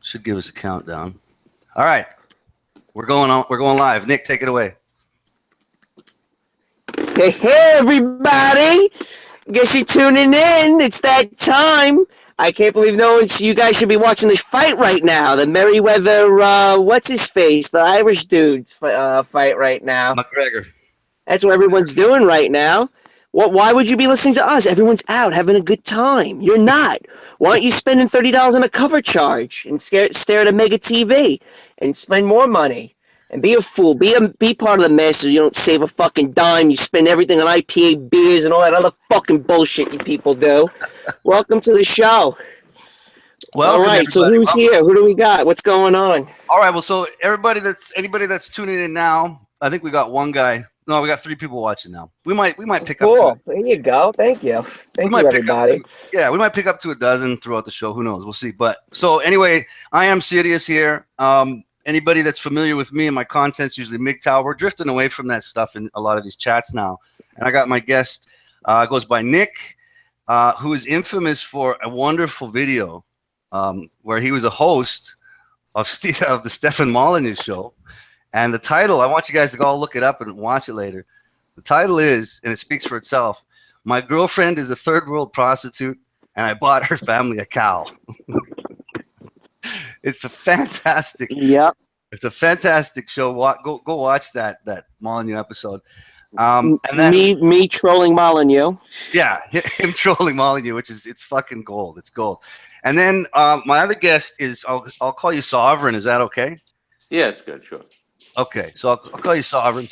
Should give us a countdown. All right. We're going on. We're going live. Nick, take it away. Hey, everybody! Guess you're tuning in. It's that time. I can't believe you guys should be watching this fight right now. The Merriweather, what's his face? The Irish dude's fight right now. McGregor. That's what everyone's doing right now. Why would you be listening to us? Everyone's out having a good time. You're not. Why aren't you spending $30 on a cover charge and stare at a mega TV and spend more money? And be a fool. Be part of the masses. You don't save a fucking dime. You spend everything on IPA beers and all that other fucking bullshit you people do. Welcome to the show. Welcome, all right, everybody. So who's here? Who do we got? What's going on? All right, well, so anybody that's tuning in now, I think we got one guy. No, we got 3 people watching now. We might pick up. Cool. There you go. Thank you. Thank you, everybody. We might pick up to a dozen throughout the show. Who knows? We'll see. But so anyway, I am Sirias here. Anybody that's familiar with me and my content's usually MGTOW. We're drifting away from that stuff in a lot of these chats now. And I got my guest, goes by Nick, who is infamous for a wonderful video where he was a host of the Stefan Molyneux show. And the title, I want you guys to go look it up and watch it later. The title is, and it speaks for itself, "My girlfriend is a third world prostitute and I bought her family a cow." It's a fantastic. Yep. It's a fantastic show. Go watch that Molyneux episode. And then me trolling Molyneux. Yeah, him trolling Molyneux, it's fucking gold. It's gold. And then my other guest is I'll call you Sovereign. Is that okay? Yeah, it's good. Sure. Okay, so I'll call you Sovereign.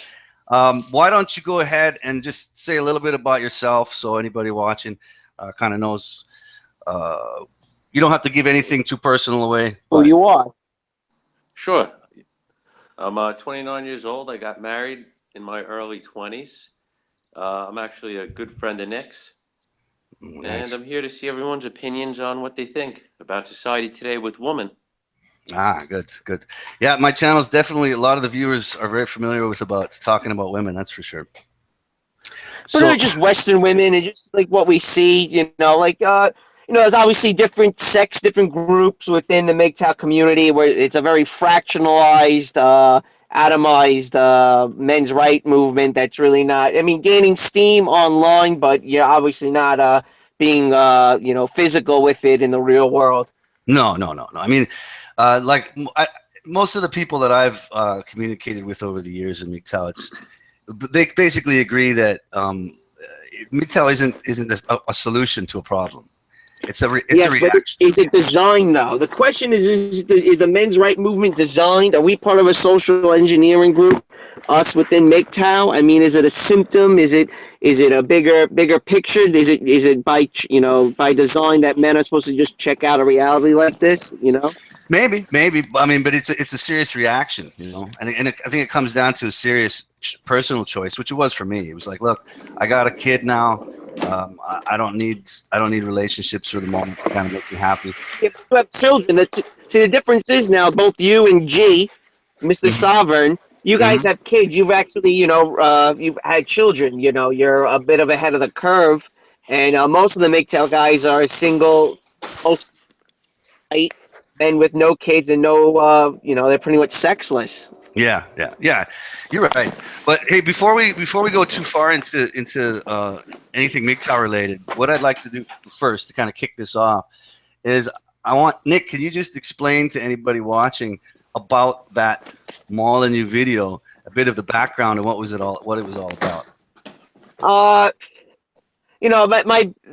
Why don't you go ahead and just say a little bit about yourself so anybody watching kind of knows. You don't have to give anything too personal away. Who you are. Sure. I'm 29 years old. I got married in my early 20s. I'm actually a good friend of Nick's. Nice. And I'm here to see everyone's opinions on what they think about society today with women. Good. Yeah, my channel is definitely, a lot of the viewers are very familiar with talking about women, that's for sure. But they're just Western women and just like what we see, there's obviously different sects, different groups within the MGTOW community where it's a very fractionalized, atomized men's right movement that's really not, gaining steam online, but obviously not being, physical with it in the real world. No. I mean, most of the people that I've communicated with over the years in MGTOW, they basically agree that MGTOW isn't a solution to a problem. It's a reaction. But is it designed though? The question is the men's right movement designed? Are we part of a social engineering group? Us within MGTOW? I mean, is it a symptom? Is it a bigger picture? Is it by design that men are supposed to just check out a reality like this? Maybe. I mean, but it's a serious reaction, and I think it comes down to a serious personal choice, which it was for me. It was like, look, I got a kid now. I don't need relationships for the moment to kind of make me happy. If you have children, the difference is now both you and G, Mr. Sovereign, you guys have kids. You've actually, you've had children. You're a bit of ahead of the curve, and most of the MGTOW guys are single, and with no kids and no, they're pretty much sexless. Yeah. You're right. But hey, before we go too far into anything MGTOW related, what I'd like to do first to kind of kick this off is I want Nick. Can you just explain to anybody watching about that Molyneux video, a bit of the background and what it was all about?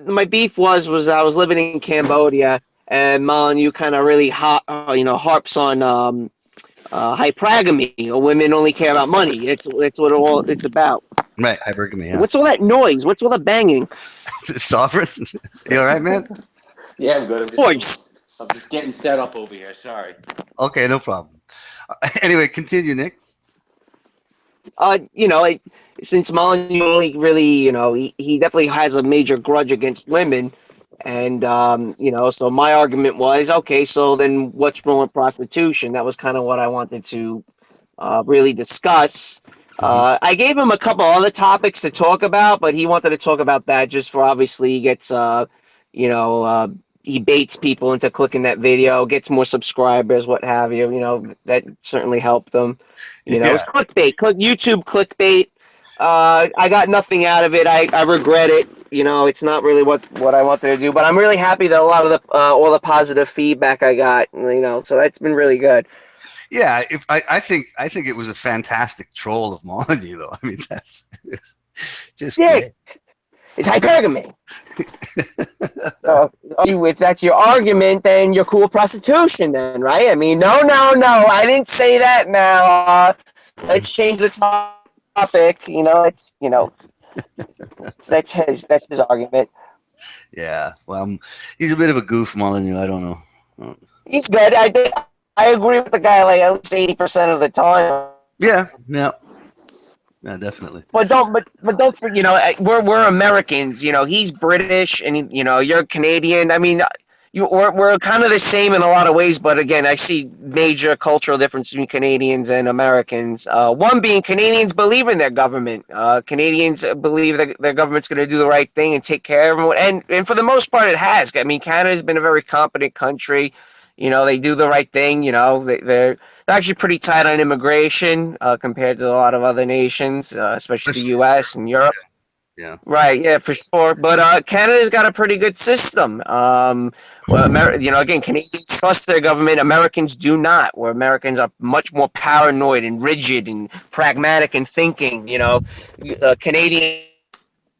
My beef was I was living in Cambodia, and Molyneux kind of really harps on hypergamy, or women only care about money. It's what it's about. Right, hypergamy. Yeah. What's all that noise? What's all that banging? Sovereign, you all right, man? Yeah, I'm good. I'm just getting set up over here. Sorry. Okay, no problem. Anyway, continue, Nick. Since Molyneux only really, he definitely has a major grudge against women. And, so my argument was, okay, so then what's wrong with prostitution? That was kind of what I wanted to really discuss. I gave him a couple other topics to talk about, but he wanted to talk about that just for obviously he gets, he he baits people into clicking that video, gets more subscribers, what have you. You know, that certainly helped him. You know, Yeah. it's clickbait, YouTube clickbait. I got nothing out of it. I regret it. You know, it's not really what I wanted to do. But I'm really happy that a lot of the all the positive feedback I got. You know, so that's been really good. Yeah, I think it was a fantastic troll of Molyneux, though. I mean, that's just Yeah, great. it's hypergamy. So if that's your argument, then you're cool with prostitution, then, right? I mean, no, I didn't say that. Now, let's change the topic. You know, that's his argument. Yeah, well, he's a bit of a goof, Molyneux. I don't know. He's good. I agree with the guy like at least 80% of the time. Yeah, definitely. But don't you know, we're Americans. You know, he's British, and you know, you're Canadian. I mean, we're kind of the same in a lot of ways. But again, I see major cultural difference between Canadians and Americans. One being Canadians believe in their government. Canadians believe that their government's going to do the right thing and take care of everyone. And for the most part, it has. I mean, Canada's been a very competent country. You know, they do the right thing. You know, they're actually pretty tight on immigration compared to a lot of other nations, especially the U.S. and Europe. Yeah. Right, yeah, for sure. But Canada's got a pretty good system. You know, again, Canadians trust their government. Americans do not. Where Americans are much more paranoid and rigid and pragmatic in thinking. You know, Canadians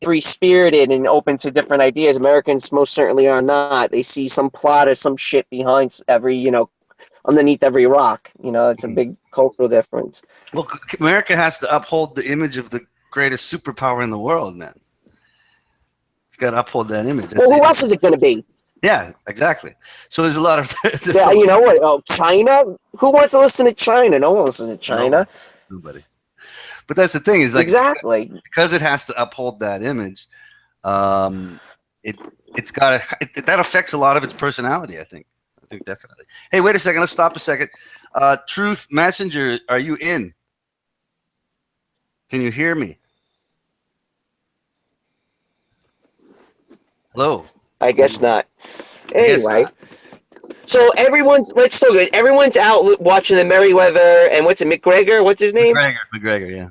free spirited and open to different ideas. Americans most certainly are not. They see some plot or some shit behind every, you know, underneath every rock. You know, it's a big cultural difference. Well, America has to uphold the image of the greatest superpower in the world, man. It's got to uphold that image. Well, who else is it going to be? Yeah, exactly. So there's a lot of. Yeah, you know what? Oh, China? Who wants to listen to China? No one listens to China. Nobody. But that's the thing is like exactly because it has to uphold that image. It's got that affects a lot of its personality. I think definitely. Hey, wait a second. Let's stop a second. Truth Messenger, are you in? Can you hear me? Hello. I guess not. Anyway, so everyone's out watching the Merriweather and what's it, McGregor? What's his name? McGregor, yeah.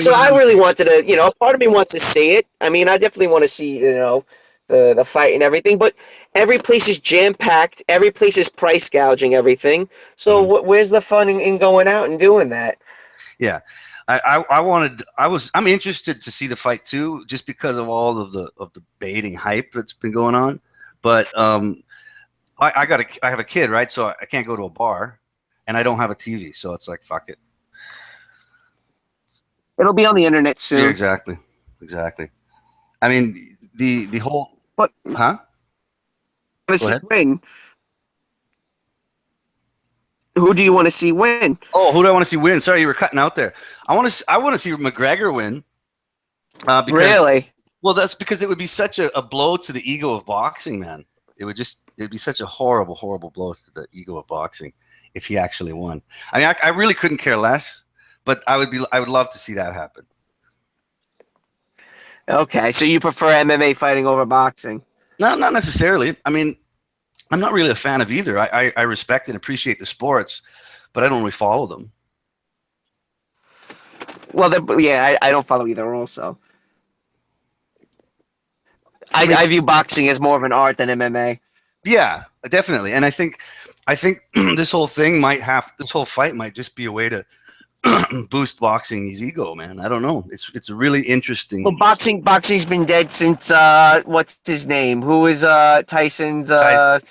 So I really wanted to, you know, part of me wants to see it. I mean, I definitely want to see, you know, the fight and everything, but every place is jam packed. Every place is price gouging everything. So where's the fun in going out and doing that? Yeah. I'm interested to see the fight too, just because of all of the baiting hype that's been going on. But I have a kid, right? So I can't go to a bar, and I don't have a TV, so it's like fuck it. It'll be on the internet soon. Yeah, exactly. I mean the whole. But huh? Go ahead. Win. Who do you want to see win? Oh, who do I want to see win? Sorry, you were cutting out there. I want to see McGregor win. Because, really? Well, that's because it would be such a blow to the ego of boxing, man. It'd be such a horrible blow to the ego of boxing if he actually won. I mean, I really couldn't care less, but I would love to see that happen. Okay, so you prefer MMA fighting over boxing? No, not necessarily. I mean, I'm not really a fan of either. I respect and appreciate the sports, but I don't really follow them. Well, I don't follow either also. I view boxing as more of an art than MMA. Yeah, definitely. And I think this whole fight might just be a way to boost boxing's ego, man. I don't know. It's a really interesting. Well, boxing's been dead since what's his name? Who is Tyson's Tyson.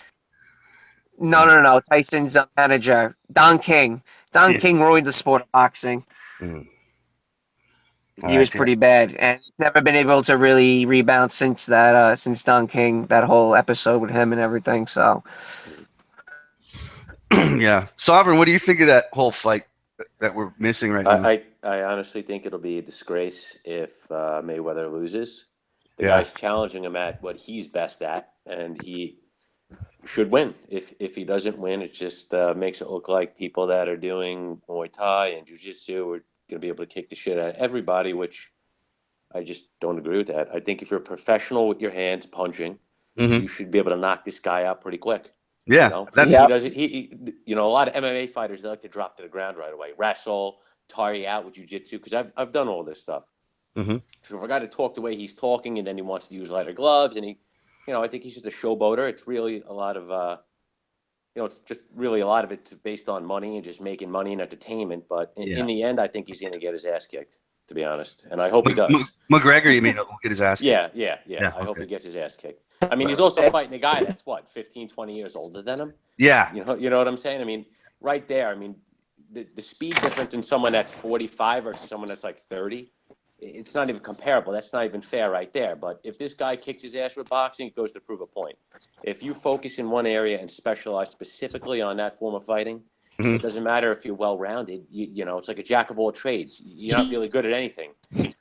No. Tyson's manager, Don King. King ruined the sport of boxing. He was pretty bad, and he's never been able to really rebound since that. Since Don King, that whole episode with him and everything. So, yeah, Sovereign. What do you think of that whole fight that we're missing right now? I honestly think it'll be a disgrace if Mayweather loses. The guy's challenging him at what he's best at, and he should win. If he doesn't win, it just makes it look like people that are doing Muay Thai and Jiu-Jitsu are going to be able to kick the shit out of everybody, which I just don't agree with that. I think if you're a professional with your hands punching, Mhm. you should be able to knock this guy out pretty quick. Yeah, You know, that's he doesn't. You know, a lot of MMA fighters, they like to drop to the ground right away, wrestle, tire you out with jujitsu. Because I've done all this stuff. Mhm. So if a guy to talk the way he's talking, and then he wants to use lighter gloves, and you know, I think he's just a showboater. It's really a lot of, you know, it's just really a lot of it's based on money and just making money and entertainment. But in the end, I think he's going to get his ass kicked, to be honest, and I hope he does. McGregor, you mean, will get his ass kicked? Yeah. I hope he gets his ass kicked. I mean, he's also fighting a guy that's what, 15, 20 years older than him. Yeah. You know what I'm saying? I mean, right there. I mean, the speed difference in someone that's 45 versus someone that's like 30, it's not even comparable. That's not even fair right there. But if this guy kicks his ass with boxing, it goes to prove a point. If you focus in one area and specialize specifically on that form of fighting, it doesn't matter if you're well-rounded. You know, it's like a jack of all trades. You're not really good at anything.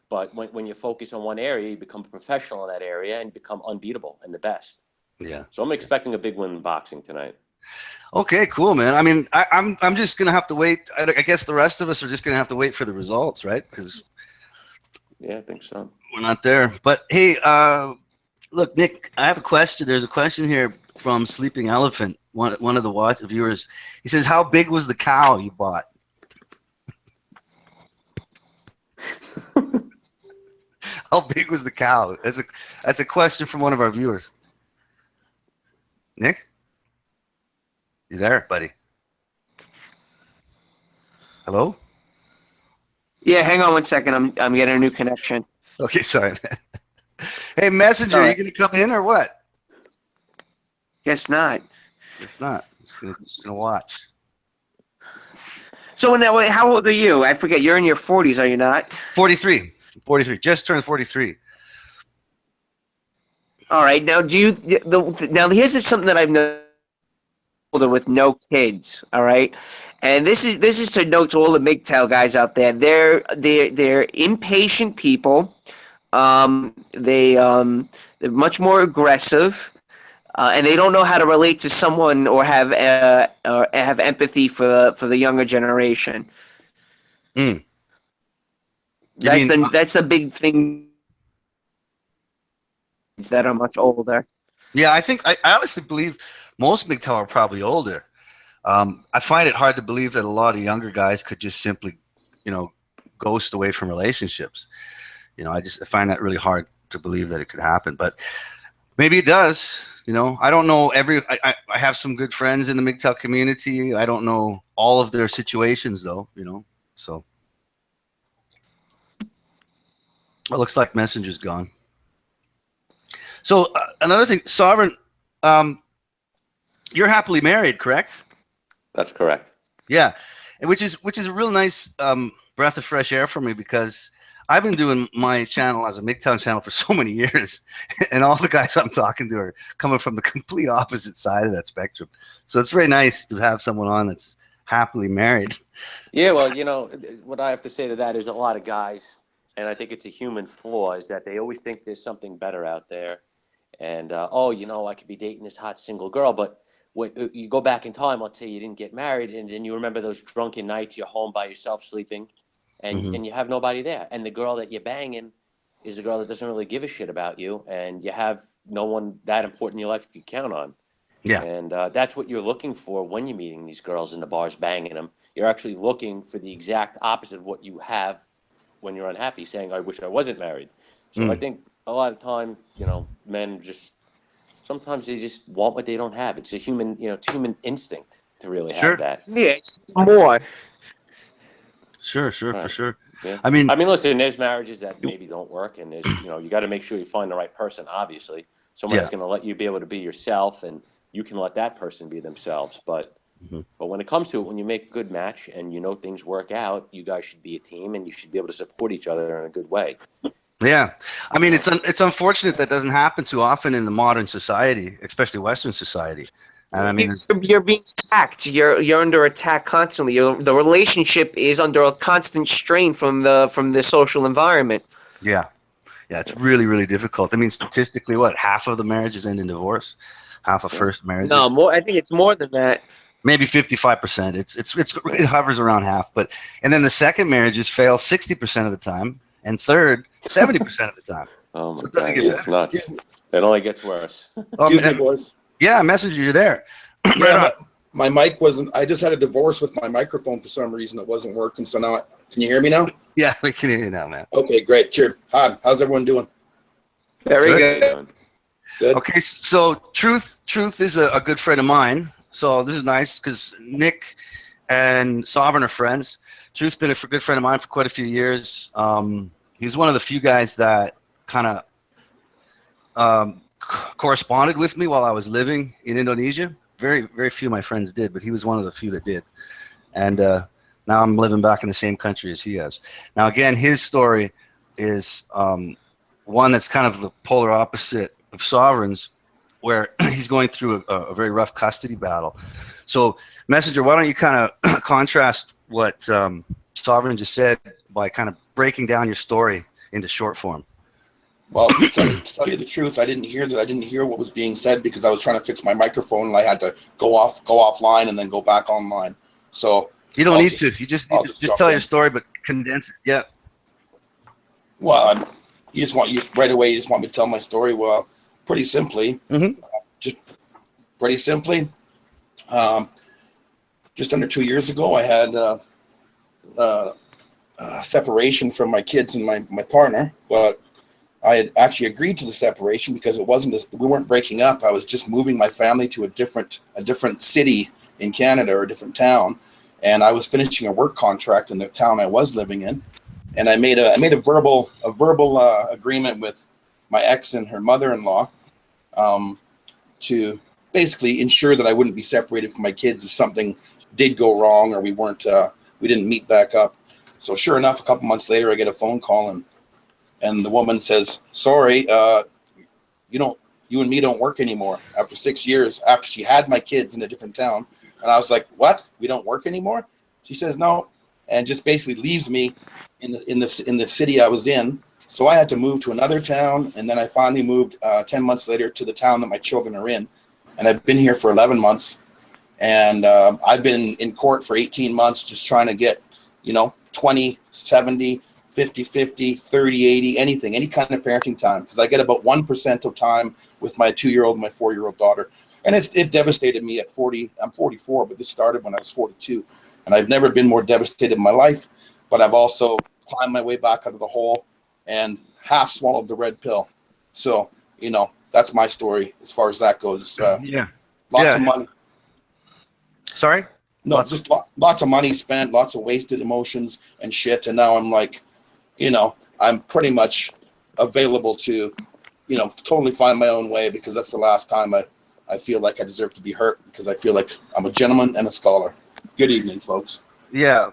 But when you focus on one area, you become a professional in that area and become unbeatable and the best. Yeah. So I'm expecting a big win in boxing tonight. Okay, cool, man. I mean, I'm just gonna have to wait. I guess the rest of us are just gonna have to wait for the results, right? Because yeah, I think so. We're not there. But hey, look, Nick, I have a question. There's a question here from Sleeping Elephant, one of the viewers. He says, "How big was the cow you bought?" How big was the cow? That's a question from one of our viewers. Nick, you there, buddy? Hello? Yeah, hang on one second. I'm getting a new connection. Okay, sorry, man. Hey, Messenger, are you gonna come in or what? Guess not. It's not. Just gonna watch. So now, how old are you? I forget. You're in your 40s, are you not? 43. 43. Just turned 43. All right. Now, now here's something that I've noticed with no kids. All right. And this is to note to all the MGTOW guys out there. They're impatient people. They're much more aggressive, and they don't know how to relate to someone or have empathy for the younger generation. Mm. That's the big thing. That are much older. Yeah, I honestly believe most MGTOW are probably older. I find it hard to believe that a lot of younger guys could just simply, ghost away from relationships. I find that really hard to believe that it could happen, but maybe it does. I don't know I have some good friends in the MGTOW community. I don't know all of their situations though, so. It looks like Messenger's gone. So another thing, Sovereign, you're happily married, correct? That's correct. Yeah, which is a real nice breath of fresh air for me, because I've been doing my channel as a MGTOW channel for so many years, and all the guys I'm talking to are coming from the complete opposite side of that spectrum. So it's very nice to have someone on that's happily married. Yeah, well, what I have to say to that is a lot of guys, and I think it's a human flaw, is that they always think there's something better out there. And, I could be dating this hot single girl, but when you go back in time, let's say you didn't get married, and then you remember those drunken nights, you're home by yourself sleeping, and you have nobody there. And the girl that you're banging is a girl that doesn't really give a shit about you, and you have no one that important in your life you can count on. Yeah. And that's what you're looking for when you're meeting these girls in the bars, banging them. You're actually looking for the exact opposite of what you have when you're unhappy, saying, I wish I wasn't married. So I think a lot of time, men sometimes they just want what they don't have. It's a human, it's human instinct to really have that. Yeah, more. Sure, Right. for sure. Yeah. I mean, listen, there's marriages that maybe don't work, and there's, you got to make sure you find the right person, obviously. Someone that's going to let you be able to be yourself, and you can let that person be themselves. But when it comes to it, when you make a good match and things work out, you guys should be a team, and you should be able to support each other in a good way. Yeah, I mean, it's unfortunate that doesn't happen too often in the modern society, especially Western society. And I mean, you're being attacked. You're under attack constantly. The relationship is under a constant strain from the social environment. Yeah, it's really, really difficult. I mean, statistically, half of the marriages end in divorce, half of first marriages. No, more. I think it's more than that. Maybe 55%. It hovers around half, and then the second marriages fail 60% of the time, and third 70% of the time. Oh my So it doesn't God, get it's nuts. It only gets worse. Excuse me, boys. Yeah, Messenger, you're there. Yeah, my mic wasn't. I just had a divorce with my microphone for some reason. It wasn't working. So now, can you hear me now? Yeah, we can hear you now, man. Okay, great. Cheers. Hi. How's everyone doing? Very Good. good. Good. Okay, so Truth is a good friend of mine. So this is nice because Nick and Sovereign are friends. Truth's been a good friend of mine for quite a few years. He's one of the few guys that kind of corresponded with me while I was living in Indonesia. Very, very few of my friends did, but he was one of the few that did. And now I'm living back in the same country as he has. Now, again, his story is one that's kind of the polar opposite of Sovereign's, where he's going through a very rough custody battle. So, Messenger, why don't you kind of contrast what Sovereign just said by kind of breaking down your story into short form? Well, to tell you the truth, I didn't hear that. I didn't hear what was being said because I was trying to fix my microphone and I had to go offline and then go back online. So you don't need to. You just tell your story, but condense it. Yeah. Well, you right away. You just want me to tell my story. Well, pretty simply, just pretty simply. Just under 2 years ago, I had a separation from my kids and my partner, but I had actually agreed to the separation because we weren't breaking up. I was just moving my family to a different city in Canada or a different town, and I was finishing a work contract in the town I was living in, and I made a verbal agreement with my ex and her mother-in-law to basically ensure that I wouldn't be separated from my kids if something did go wrong or we didn't meet back up. So sure enough, a couple months later, I get a phone call and the woman says, "Sorry, you and me don't work anymore." After 6 years, after she had my kids in a different town, and I was like, "What? We don't work anymore?" She says, "No," and just basically leaves me in the city I was in. So I had to move to another town, and then I finally moved 10 months later to the town that my children are in, and I've been here for 11 months, and I've been in court for 18 months just trying to get 20, 70. 50-50, 30-80, anything, any kind of parenting time, because I get about 1% of time with my 2-year-old and my 4-year-old daughter. And it devastated me at 40. I'm 44, but this started when I was 42. And I've never been more devastated in my life, but I've also climbed my way back out of the hole and half swallowed the red pill. So, that's my story as far as that goes. Lots of money. Sorry? No, just lots of money spent, lots of wasted emotions and shit. And now I'm like, I'm pretty much available to, totally find my own way because that's the last time I feel like I deserve to be hurt because I feel like I'm a gentleman and a scholar. Good evening, folks. Yeah.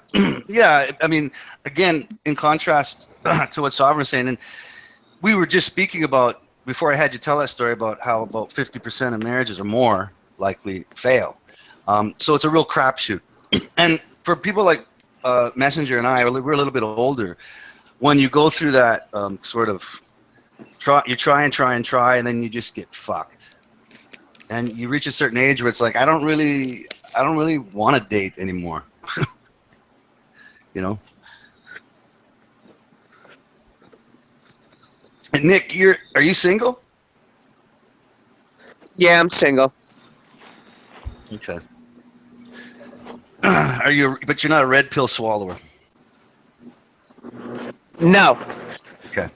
Yeah. I mean, again, in contrast to what Sovereign's saying, and we were just speaking about, before I had you tell that story, about how about 50% of marriages or more likely fail. So it's a real crapshoot. And for people like Messenger and I, we're a little bit older. When you go through that sort of you try, and then you just get fucked. And you reach a certain age where it's like, I don't really want to date anymore. And Nick, are you single? Yeah, I'm single. Okay. But you're not a red pill swallower. No. Okay.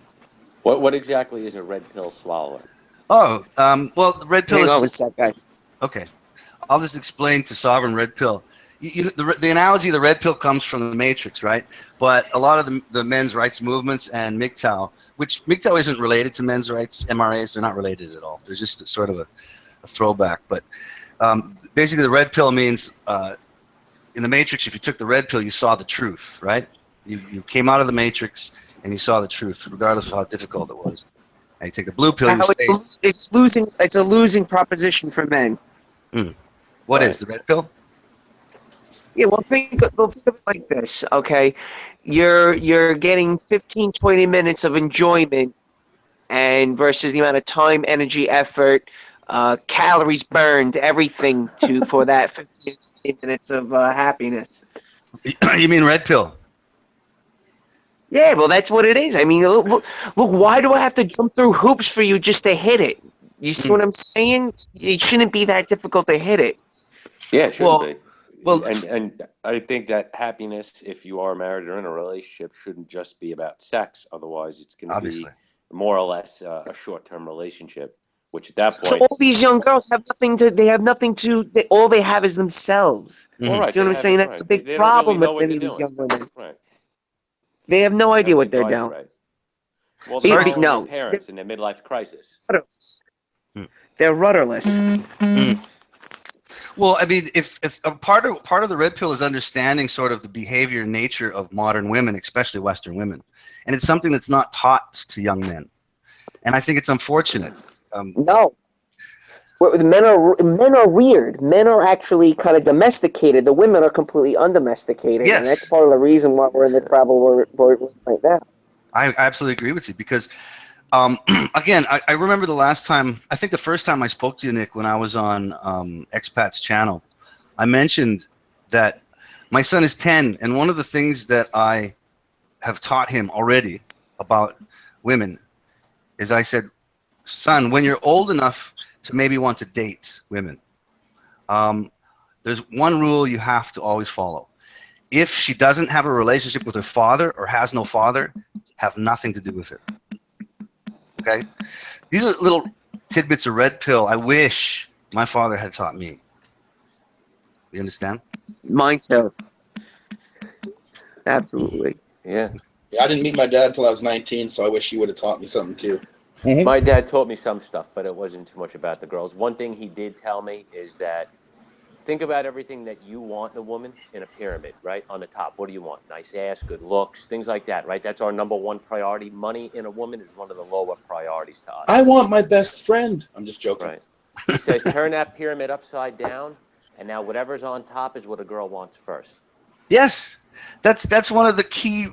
What exactly is a red pill swallower? Oh, well, the red pill Hang on is. one sec, guys. Okay, I'll just explain to Sovereign red pill. The analogy of the red pill comes from the Matrix, right? But a lot of the men's rights movements and MGTOW, which MGTOW isn't related to men's rights, MRAs, they're not related at all. They're just sort of a throwback. But basically, the red pill means in the Matrix, if you took the red pill, you saw the truth, right? You came out of the Matrix and you saw the truth, regardless of how difficult it was. And you take the blue pill, It's losing. It's a losing proposition for men. What is the red pill? Yeah, well, think of it like this, okay? You're getting 15, 20 minutes of enjoyment, and versus the amount of time, energy, effort, calories burned, everything for that 15, 20 minutes of happiness. You mean red pill? Yeah, well, that's what it is. I mean, look, why do I have to jump through hoops for you just to hit it? You see what I'm saying? It shouldn't be that difficult to hit it. Yeah, it shouldn't be. Well, and I think that happiness, if you are married or in a relationship, shouldn't just be about sex. Otherwise, it's going to be more or less a short-term relationship. Which at that point, so all these young girls have nothing to. They have nothing to. All they have is themselves. All right, See what I'm saying? That's the big problem with many of these young women. Right. They have no idea what they're doing. Right. Well, they're following no. their parents in their midlife crisis. They're rudderless. Well, I mean, if it's a part of the red pill is understanding sort of the behavior and nature of modern women, especially Western women, and it's something that's not taught to young men, and I think it's unfortunate. No, men are weird. Men are actually kind of domesticated. The women are completely undomesticated, yes. And that's part of the reason why we're in the travel we're right now. I absolutely agree with you because. Again, I remember the last time, I think the first time I spoke to you, Nick, when I was on Expat's channel, I mentioned that my son is 10, and one of the things that I have taught him already about women is I said, son, when you're old enough to maybe want to date women, there's one rule you have to always follow. If she doesn't have a relationship with her father or has no father, have nothing to do with her. Okay, these are little tidbits of red pill I wish my father had taught me. You understand? Mine too. Absolutely. Yeah. I didn't meet my dad till I was 19, so I wish he would have taught me something too. My dad taught me some stuff, but it wasn't too much about the girls. One thing he did tell me is that think about everything that you want in a woman in a pyramid, right? On the top, what do you want? Nice ass, good looks, things like that, right? That's our number one priority. Money in a woman is one of the lower priorities to us. I want my best friend. I'm just joking. Right. He says, turn that pyramid upside down, and now whatever's on top is what a girl wants first. Yes, that's one of the key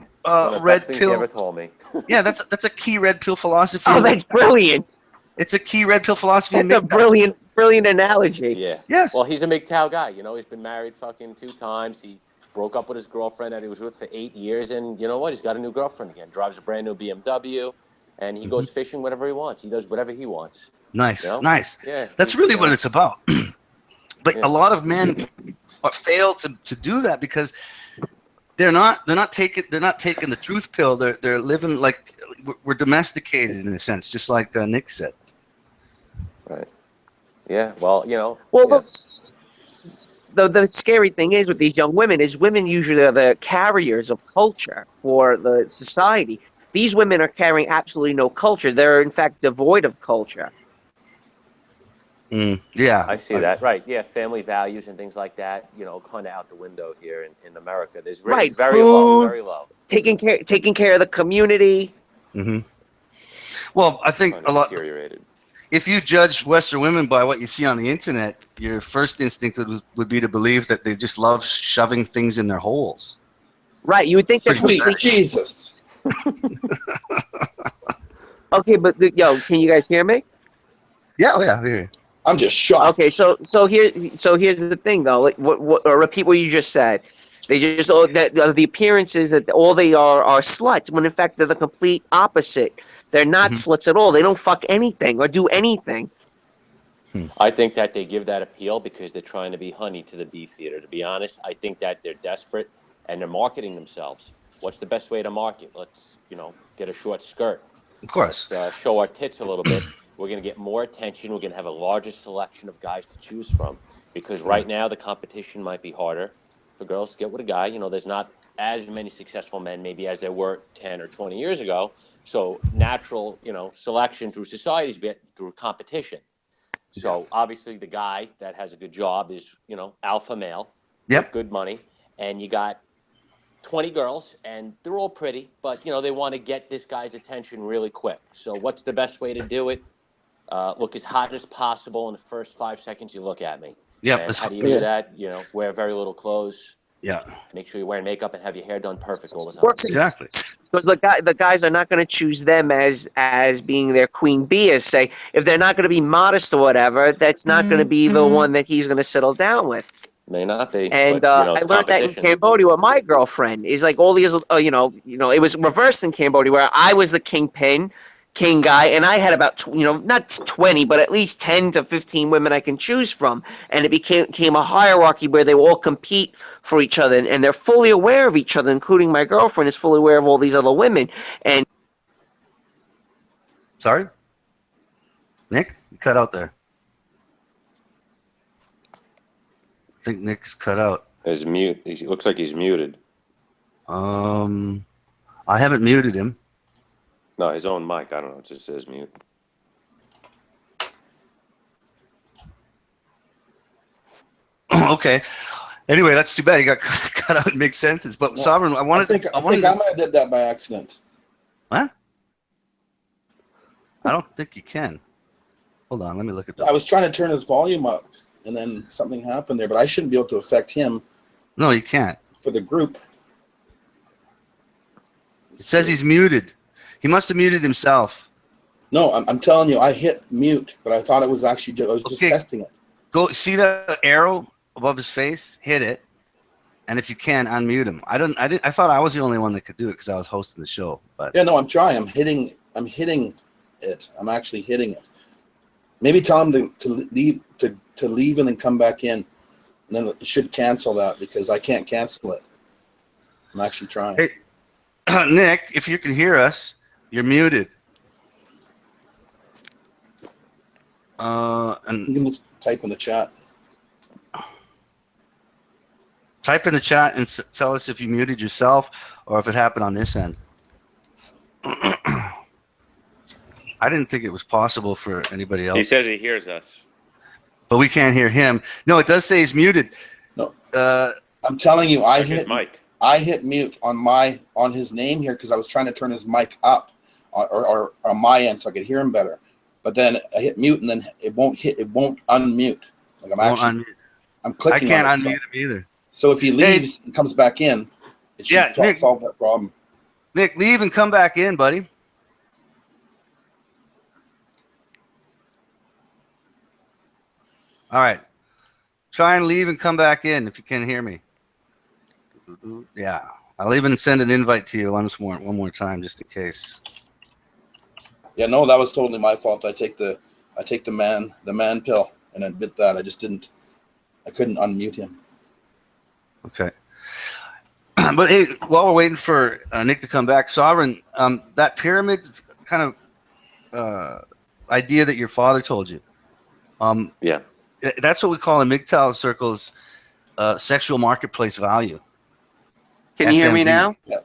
red pill. He ever told me. Yeah, that's a key red pill philosophy. Oh, that's brilliant. It's a key red pill philosophy. That's a brilliant analogy. Yeah. Yes. Well, he's a MGTOW guy. You know, he's been married fucking 2 times. He broke up with his girlfriend that he was with for 8 years, and you know what? He's got a new girlfriend again. Drives a brand new BMW, and he goes fishing whenever he wants. He does whatever he wants. Nice, you know? nice. Yeah. That's really what it's about. But a lot of men fail to do that because they're not taking the truth pill. They're living like we're domesticated in a sense, just like Nick said. Right. Yeah. Well, you know. Well, the scary thing is with these young women is women usually are the carriers of culture for the society. These women are carrying absolutely no culture. They're in fact devoid of culture. Yeah, I see that. Right. Yeah. Family values and things like that, you know, kind of out the window here in America. There's very food, very low. Taking care of the community. Well, I think a lot. Deteriorated. If you judge Western women by what you see on the internet, your first instinct would be to believe that they just love shoving things in their holes. Right. You would think that's Sweet Jesus. Okay, but can you guys hear me? Yeah, I hear you. I'm just shocked. Okay, so here's the thing though. Like, or repeat what you just said. They just the appearance is that all they are sluts, when in fact they're the complete opposite. They're not sluts at all. They don't fuck anything or do anything. I think that they give that appeal because they're trying to be honey to the beef eater. To be honest, I think that they're desperate and they're marketing themselves. What's the best way to market? Let's, get a short skirt. Of course. Let's show our tits a little bit. We're going to get more attention. We're going to have a larger selection of guys to choose from because right now the competition might be harder for girls to get with a guy. There's not as many successful men maybe as there were 10 or 20 years ago. So natural, selection through society is through competition. So obviously the guy that has a good job is, alpha male. Yep. Good money. And you got 20 girls and they're all pretty, but they want to get this guy's attention really quick. So what's the best way to do it? Look as hot as possible in the first 5 seconds you look at me. Yeah. How do you do that? Wear very little clothes. Yeah. Make sure you're wearing makeup and have your hair done perfect all the time. Exactly. Because the guys are not going to choose them as being their queen bee. As say, if they're not going to be modest or whatever, that's not going to be the one that he's going to settle down with. May not be. And but, I learned that in Cambodia with my girlfriend. Is like all these, it was reversed in Cambodia where I was the kingpin king guy, and I had about not 20, but at least 10 to 15 women I can choose from, and it became a hierarchy where they all compete for each other, and they're fully aware of each other, including my girlfriend is fully aware of all these other women. And sorry, Nick, you cut out there. I think Nick's cut out. He's mute. He looks like he's muted. I haven't muted him. No, his own mic. I don't know. It just says mute. Okay. Anyway, that's too bad. He got cut out mid sentence. But Sovereign, I think I might have did that by accident. What? I don't think you can. Hold on, let me look at that. I was trying to turn his volume up, and then something happened there. But I shouldn't be able to affect him. No, you can't. For the group. It says he's muted. He must have muted himself. No, I'm telling you, I hit mute, but I thought it was actually I was just testing it. Go see the arrow above his face. Hit it, and if you can, unmute him. I thought I was the only one that could do it because I was hosting the show. But yeah, no, I'm trying. I'm hitting it. I'm actually hitting it. Maybe tell him to leave and then come back in, and then it should cancel that because I can't cancel it. I'm actually trying. Hey, Nick, if you can hear us, you're muted. And you can just type in the chat. Type in the chat and tell us if you muted yourself or if it happened on this end. I didn't think it was possible for anybody else. He says he hears us, but we can't hear him. No, it does say he's muted. No, I'm telling you, I hit mute on his name here because I was trying to turn his mic up or on my end so I could hear him better. But then I hit mute and then it won't unmute. Like I'm clicking. I can't unmute him either. So if he leaves and comes back in, it should solve that problem. Nick, leave and come back in, buddy. All right. Try and leave and come back in if you can hear me. Yeah. I'll even send an invite to you one more time just in case. Yeah, no, that was totally my fault. I take the man pill and admit that. I couldn't unmute him. Okay. But hey, while we're waiting for Nick to come back, Sovereign, that pyramid kind of idea that your father told you. Yeah. That's what we call in MGTOW circles sexual marketplace value. Can you hear me now? Yeah.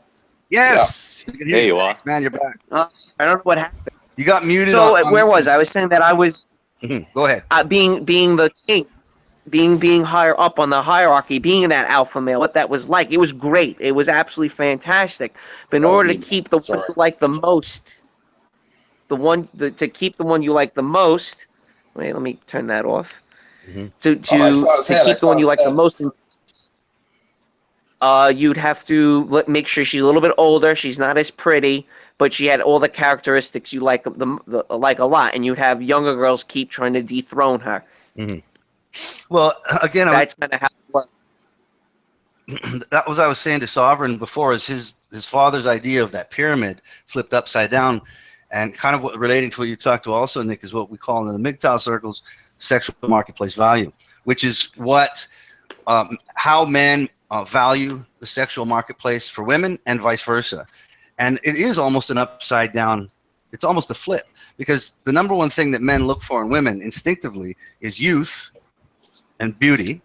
Yes. Yeah. There you are. Man, you're back. I don't know what happened. You got muted. So where was I? I was saying that I was Go ahead. being the king, being higher up on the hierarchy, being that alpha male. What that was like, it was great. It was absolutely fantastic. But in order to keep the one you like the most, to keep the one you like the most. Wait, let me turn that off. To keep the one you like the most, you'd have to make sure she's a little bit older. She's not as pretty, but she had all the characteristics you like like a lot. And you'd have younger girls keep trying to dethrone her. Well, again, that's kind of how it works. That was what I was saying to Sovereign before. Is his father's idea of that pyramid flipped upside down, and kind of relating to what you talked to also, Nick, is what we call in the MGTOW circles sexual marketplace value, which is what how men value the sexual marketplace for women and vice versa. And it is almost an upside down. It's almost a flip, because the number one thing that men look for in women instinctively is youth and beauty,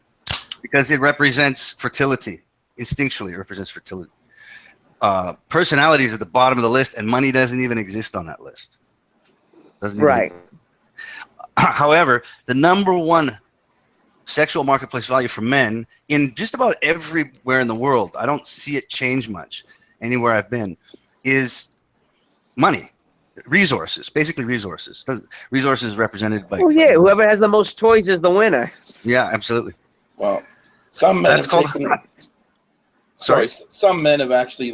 because it represents fertility. Instinctually, it represents fertility. Personality is at the bottom of the list, and money doesn't even exist on that list. Right. However, the number one sexual marketplace value for men in just about everywhere in the world, I don't see it change much anywhere I've been, is money. Resources, basically resources. Resources represented by. Oh yeah, whoever has the most toys is the winner. Yeah, absolutely. Well, some men have taken. Sorry, some men have actually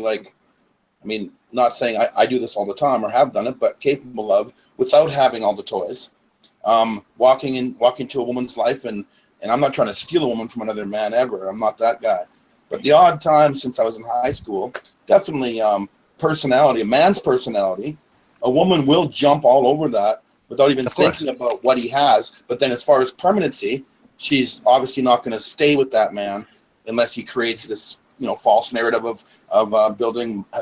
not saying I do this all the time or have done it, but capable of, without having all the toys, walking into a woman's life, and I'm not trying to steal a woman from another man ever. I'm not that guy. But the odd time since I was in high school, definitely personality, a man's personality, a woman will jump all over that without even thinking about what he has. But then as far as permanency, she's obviously not going to stay with that man unless he creates this, false narrative of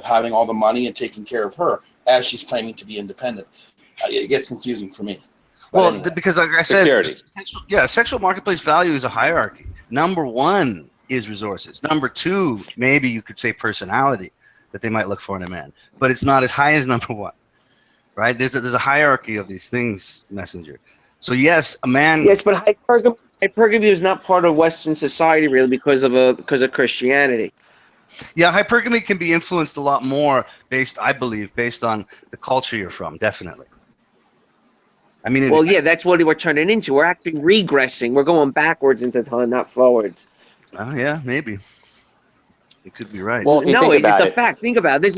having all the money and taking care of her as she's claiming to be independent. It gets confusing for me. But anyway. Because like I said, sexual marketplace value is a hierarchy. Number one is resources. Number two, maybe you could say personality that they might look for in a man, but it's not as high as number one, right? There's a hierarchy of these things, Messenger. So yes, a man. Yes, but hypergamy is not part of Western society really because of Christianity. Yeah, hypergamy can be influenced a lot more I believe, based on the culture you're from, definitely. I mean, that's what we're turning into. We're actually regressing. We're going backwards into time, not forwards. Oh yeah, maybe. You could be right. Well, no, it's a fact. Think about it.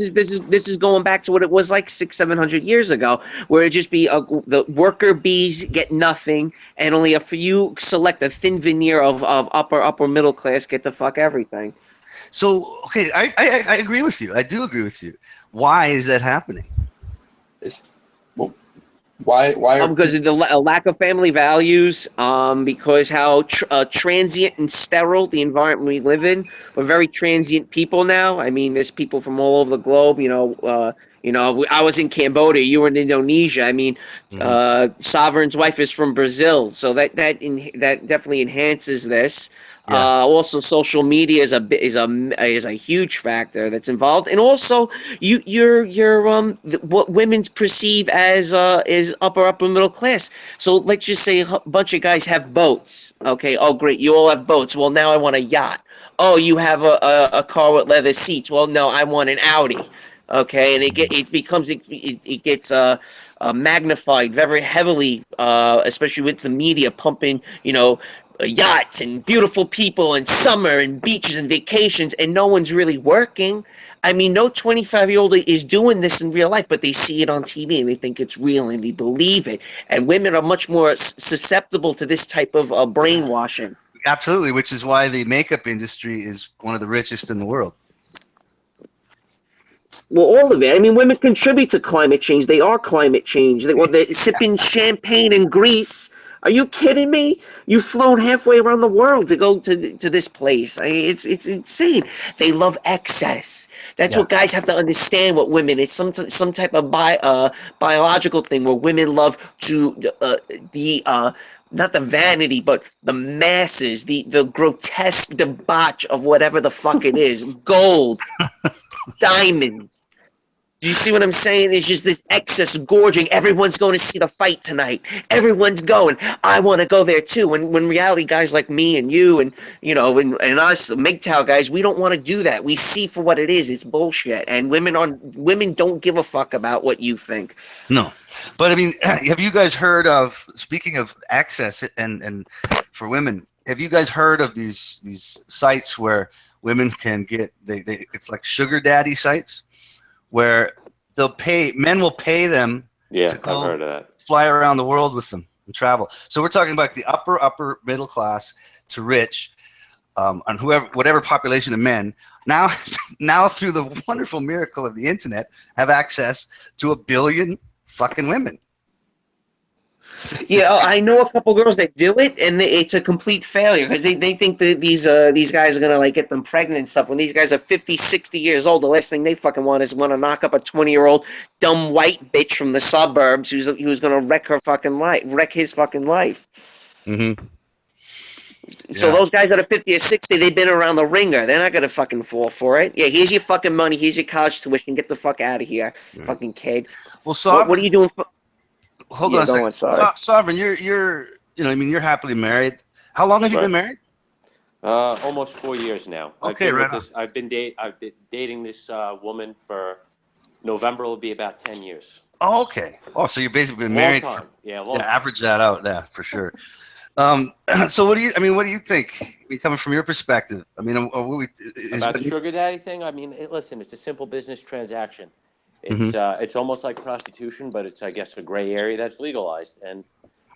This is going back to what it was like 600-700 years ago, where it just be the worker bees get nothing, and only a few select a thin veneer of upper middle class get the fuck everything. So okay, I agree with you. I do agree with you. Why is that happening? Why? Because of the lack of family values. Because how transient and sterile the environment we live in. We're very transient people now. I mean, there's people from all over the globe. I was in Cambodia. You were in Indonesia. I mean, Sovereign's wife is from Brazil, so that definitely enhances this. Yeah. Also, social media is a huge factor that's involved, and also what women perceive as is upper middle class. So let's just say a bunch of guys have boats. Okay, oh great, you all have boats. Well, now I want a yacht. Oh, you have a car with leather seats. Well, no, I want an Audi. Okay, and it gets magnified very heavily, especially with the media pumping, yachts and beautiful people and summer and beaches and vacations, and no one's really working. I mean, no 25-year-old is doing this in real life, but they see it on TV and they think it's real and they believe it. And women are much more susceptible to this type of brainwashing. Absolutely, which is why the makeup industry is one of the richest in the world. Well, all of it. I mean, women contribute to climate change. They are climate change. They're sipping champagne in Greece. Are you kidding me? You've flown halfway around the world to go to this place. It's insane. They love excess. That's what guys have to understand. What women, it's some type of biological thing where women love to not the vanity, but the masses, the grotesque debauch of whatever the fuck it is. Gold, diamonds. Do you see what I'm saying? It's just this excess gorging. Everyone's going to see the fight tonight. Everyone's going. I want to go there too. When reality, guys like me and you and and us, the MGTOW guys, we don't want to do that. We see for what it is. It's bullshit. And women don't give a fuck about what you think. No, but I mean, have you guys heard of? Speaking of access and for women, have you guys heard of these sites where women can get it's like sugar daddy sites? Where men will pay them to go I've heard of that. Fly around the world with them and travel. So we're talking about the upper middle class to rich, on whatever population of men. Now through the wonderful miracle of the internet, have access to 1 billion fucking women. Yeah, I know a couple girls that do it, and it's a complete failure because they think that these guys are gonna get them pregnant and stuff. When these guys are 50, 60 years old, the last thing they fucking want is want to knock up a 20-year-old dumb white bitch from the suburbs who's gonna wreck his fucking life. Mm-hmm. So those guys that are 50 or 60, they've been around the ringer. They're not gonna fucking fall for it. Yeah, here's your fucking money. Here's your college tuition. Get the fuck out of here, fucking kid. Well, so what are you doing? Hold on a second. Sovereign, you're happily married. How long have you been married? Almost 4 years now. Okay, I've been dating this woman for November. Will be about 10 years. Oh, okay. Oh, so you've basically been married. Long time. Average that out. Yeah, for sure. So what do you think? I mean, coming from your perspective, I mean, about the sugar daddy thing. I mean, listen, it's a simple business transaction. It's almost like prostitution, but it's, I guess, a gray area that's legalized, and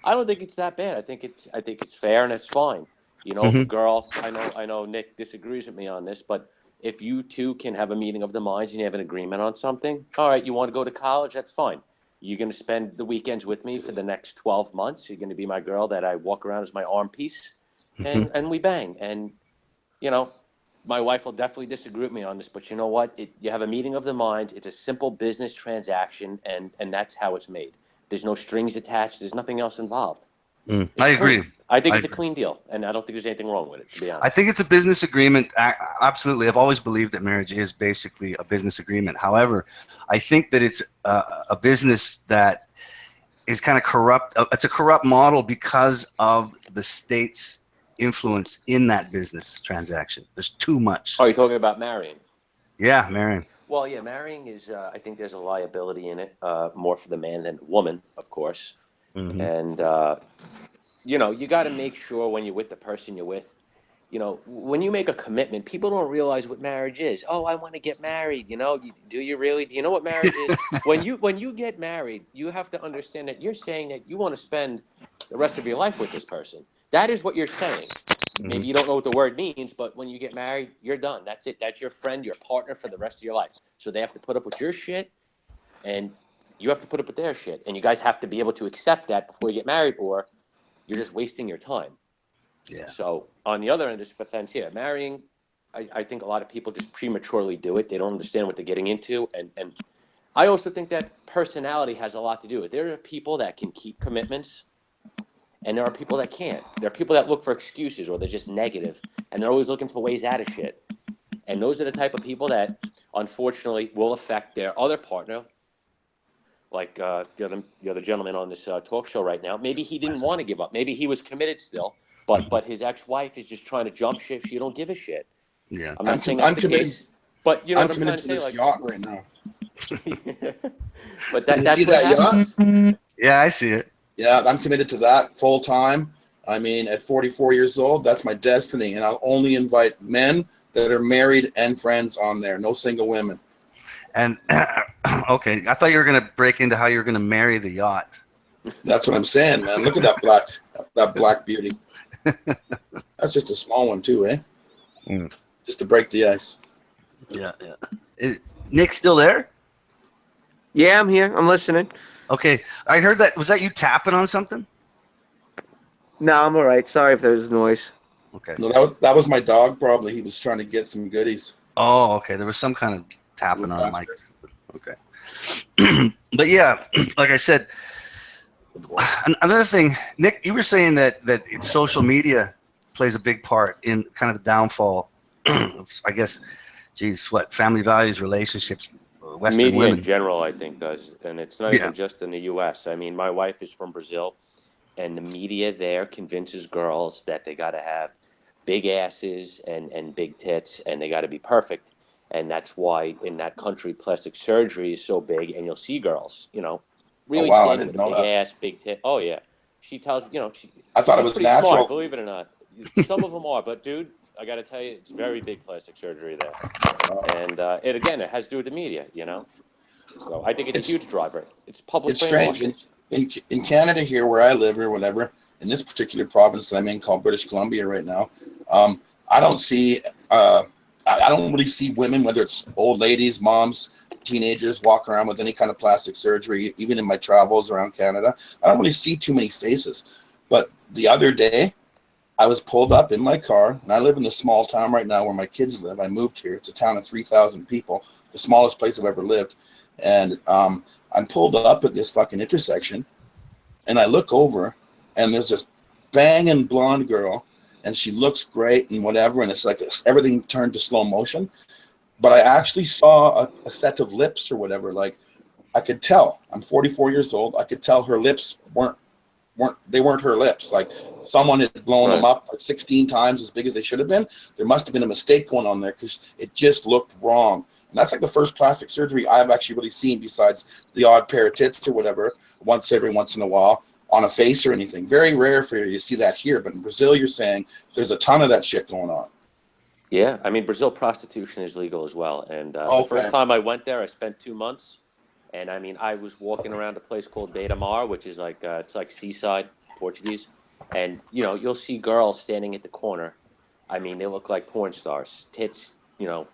I don't think it's that bad. I think it's fair and it's fine. If a girl, I know Nick disagrees with me on this, but if you two can have a meeting of the minds and you have an agreement on something, all right, you want to go to college, that's fine. You're going to spend the weekends with me for the next 12 months. You're going to be my girl that I walk around as my arm piece, and we bang. And, you know, my wife will definitely disagree with me on this, but you know what? You have a meeting of the minds. It's a simple business transaction, and that's how it's made. There's no strings attached. There's nothing else involved. I agree. Clean. I think it's a clean deal, and I don't think there's anything wrong with it, to be honest. I think it's a business agreement. Absolutely. I've always believed that marriage is basically a business agreement. However, I think that it's a business that is kind of corrupt. It's a corrupt model because of the state's influence in that business transaction. There's too much. Oh, you're talking about marrying? Yeah, marrying. Well, yeah, marrying is, I think there's a liability in it, more for the man than the woman, of course. Mm-hmm. And, you know, you got to make sure when you're with the person you're with, you know, when you make a commitment, people don't realize what marriage is. Oh, I want to get married. You know, do you really? Do you know what marriage is? When you get married, you have to understand that you're saying that you want to spend the rest of your life with this person. That is what you're saying. Maybe you don't know what the word means, but when you get married, you're done. That's it. That's your friend, your partner for the rest of your life. So they have to put up with your shit, and you have to put up with their shit. And you guys have to be able to accept that before you get married, or you're just wasting your time. Yeah. So on the other end of the fence, yeah, marrying, I think a lot of people just prematurely do it. They don't understand what they're getting into. And I also think that personality has a lot to do with it. There are people that can keep commitments, and there are people that can't. There are people that look for excuses, or they're just negative, and they're always looking for ways out of shit. And those are the type of people that, unfortunately, will affect their other partner. Like the other gentleman on this talk show right now. Maybe he didn't want to give up. Maybe he was committed still, but his ex-wife is just trying to jump ship. She don't give a shit. Yeah. I'm not saying that's the case, but you know I'm what I'm trying committed to to say. this yacht right now. But You that's see what that happens. yacht? Yeah, I see it. Yeah, I'm committed to that full time. I mean, at 44 years old, that's my destiny, and I'll only invite men that are married and friends on there. No single women. And okay, I thought you were gonna break into how you're gonna marry the yacht. That's what I'm saying, man. Look at that black beauty. That's just a small one too, eh? Just to break the ice. Yeah, yeah. Nick still there? Yeah, I'm here. I'm listening. Okay, I heard that. Was that you tapping on something? No, I'm all right. Sorry if there's noise. Okay. No, that was my dog. Probably he was trying to get some goodies. Oh, okay. There was some kind of tapping Little on the mic. bastard. Okay. But yeah, like I said, another thing, Nick, you were saying that social media plays a big part in kind of the downfall of, I guess, geez, what, family values, relationships, Western Media women. in general, I think, does, and it's not even just in the U.S. I mean, my wife is from Brazil, and the media there convinces girls that they got to have big asses and big tits, and they got to be perfect. And that's why in that country, plastic surgery is so big, and you'll see girls, you know, really wow, I thin didn't with a know big that. ass, big tit. Oh, yeah. She tells, you know, I thought it she's was pretty natural. smart, believe it or not. Some of them are, but dude, I got to tell you, it's very big plastic surgery there. And it has to do with the media, you know. So I think it's a huge driver. It's public It's strange. brainwashing. In Canada here, where I live or whatever, in this particular province that I'm in called British Columbia right now, I don't see, I don't really see women, whether it's old ladies, moms, teenagers, walk around with any kind of plastic surgery. Even in my travels around Canada, I don't really see too many faces. But the other day, I was pulled up in my car, and I live in the small town right now where my kids live. I moved here. It's a town of 3,000 people, the smallest place I've ever lived. And I'm pulled up at this fucking intersection, and I look over, and there's this banging blonde girl, and she looks great and whatever, and it's like everything turned to slow motion. But I actually saw a set of lips or whatever. Like, I could tell. I'm 44 years old. I could tell her lips weren't her lips. Like, someone had blown them up like 16 times as big as they should have been. There must have been a mistake going on there because it just looked wrong. And that's like the first plastic surgery I've actually really seen, besides the odd pair of tits or whatever, once in a while on a face or anything. Very rare for you to see that here. But in Brazil, you're saying there's a ton of that shit going on. Yeah, I mean, Brazil prostitution is legal as well. And the first time I went there, I spent 2 months. And I mean, I was walking around a place called Beira Mar, which is like, it's like seaside Portuguese. And, you know, you'll see girls standing at the corner. I mean, they look like porn stars. Tits, you know,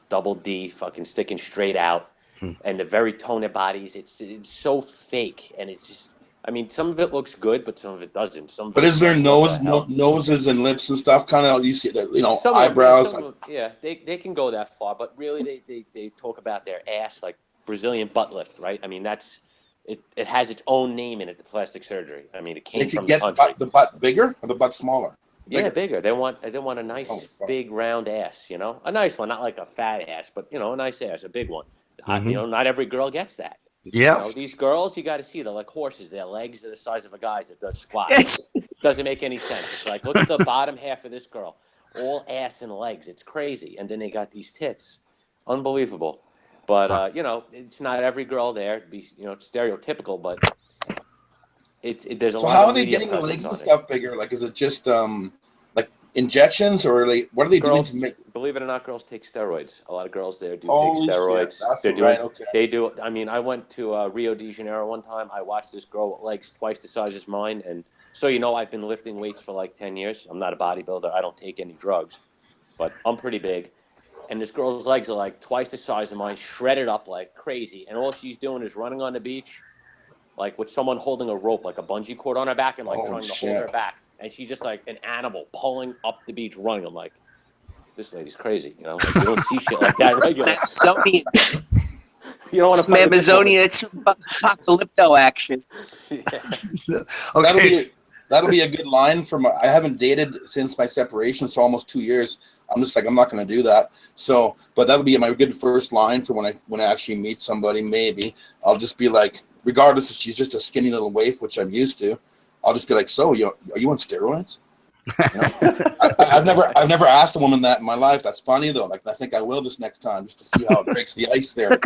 double D, fucking sticking straight out. and they're very toned their bodies. It's so fake, and it just. I mean, some of it looks good, but some of it doesn't. But is there noses and lips and stuff? Kind of, you see that, some eyebrows. They can go that far, but really, they talk about their ass like Brazilian butt lift, right? I mean, it has its own name in it, the plastic surgery. I mean, it came from the country. The butt bigger or the butt smaller? Bigger. Yeah, bigger. They want a nice big round ass, a nice one, not like a fat ass, but a nice ass, a big one. Not every girl gets that. Yeah. These girls, you got to see, they're like horses. Their legs are the size of a guy's that does squats. Yes. Doesn't make any sense. It's like, look at the bottom half of this girl, all ass and legs. It's crazy. And then they got these tits, unbelievable. But it's not every girl there. It'd be it's stereotypical, but there's a lot. So how of are they getting the legs and stuff bigger? Like, is it just like injections, or what are they doing to make? Believe it or not, girls take steroids. A lot of girls there do take Shit. steroids. That's They're right. Okay. They do. I mean, I went to Rio de Janeiro one time. I watched this girl with legs twice the size as mine, and so I've been lifting weights for like 10 years. I'm not a bodybuilder. I don't take any drugs, but I'm pretty big. And this girl's legs are like twice the size of mine, shredded up like crazy, and all she's doing is running on the beach, like with someone holding a rope, like a bungee cord on her back, and like trying to hold her back. And she's just like an animal pulling up the beach, running. I'm like, this lady's crazy, Like, you don't see shit like that regularly. You don't want to fight Amazonia, it's apocalypto action. Yeah. Okay. That'll be a good line from. I haven't dated since my separation, so almost 2 years. I'm just like, I'm not going to do that. So, but that'll be my good first line for when I actually meet somebody. Maybe I'll just be like, regardless if she's just a skinny little waif, which I'm used to, I'll just be like, so are you on steroids? I've never asked a woman that in my life. That's funny though. Like, I think I will this next time just to see how it breaks the ice there.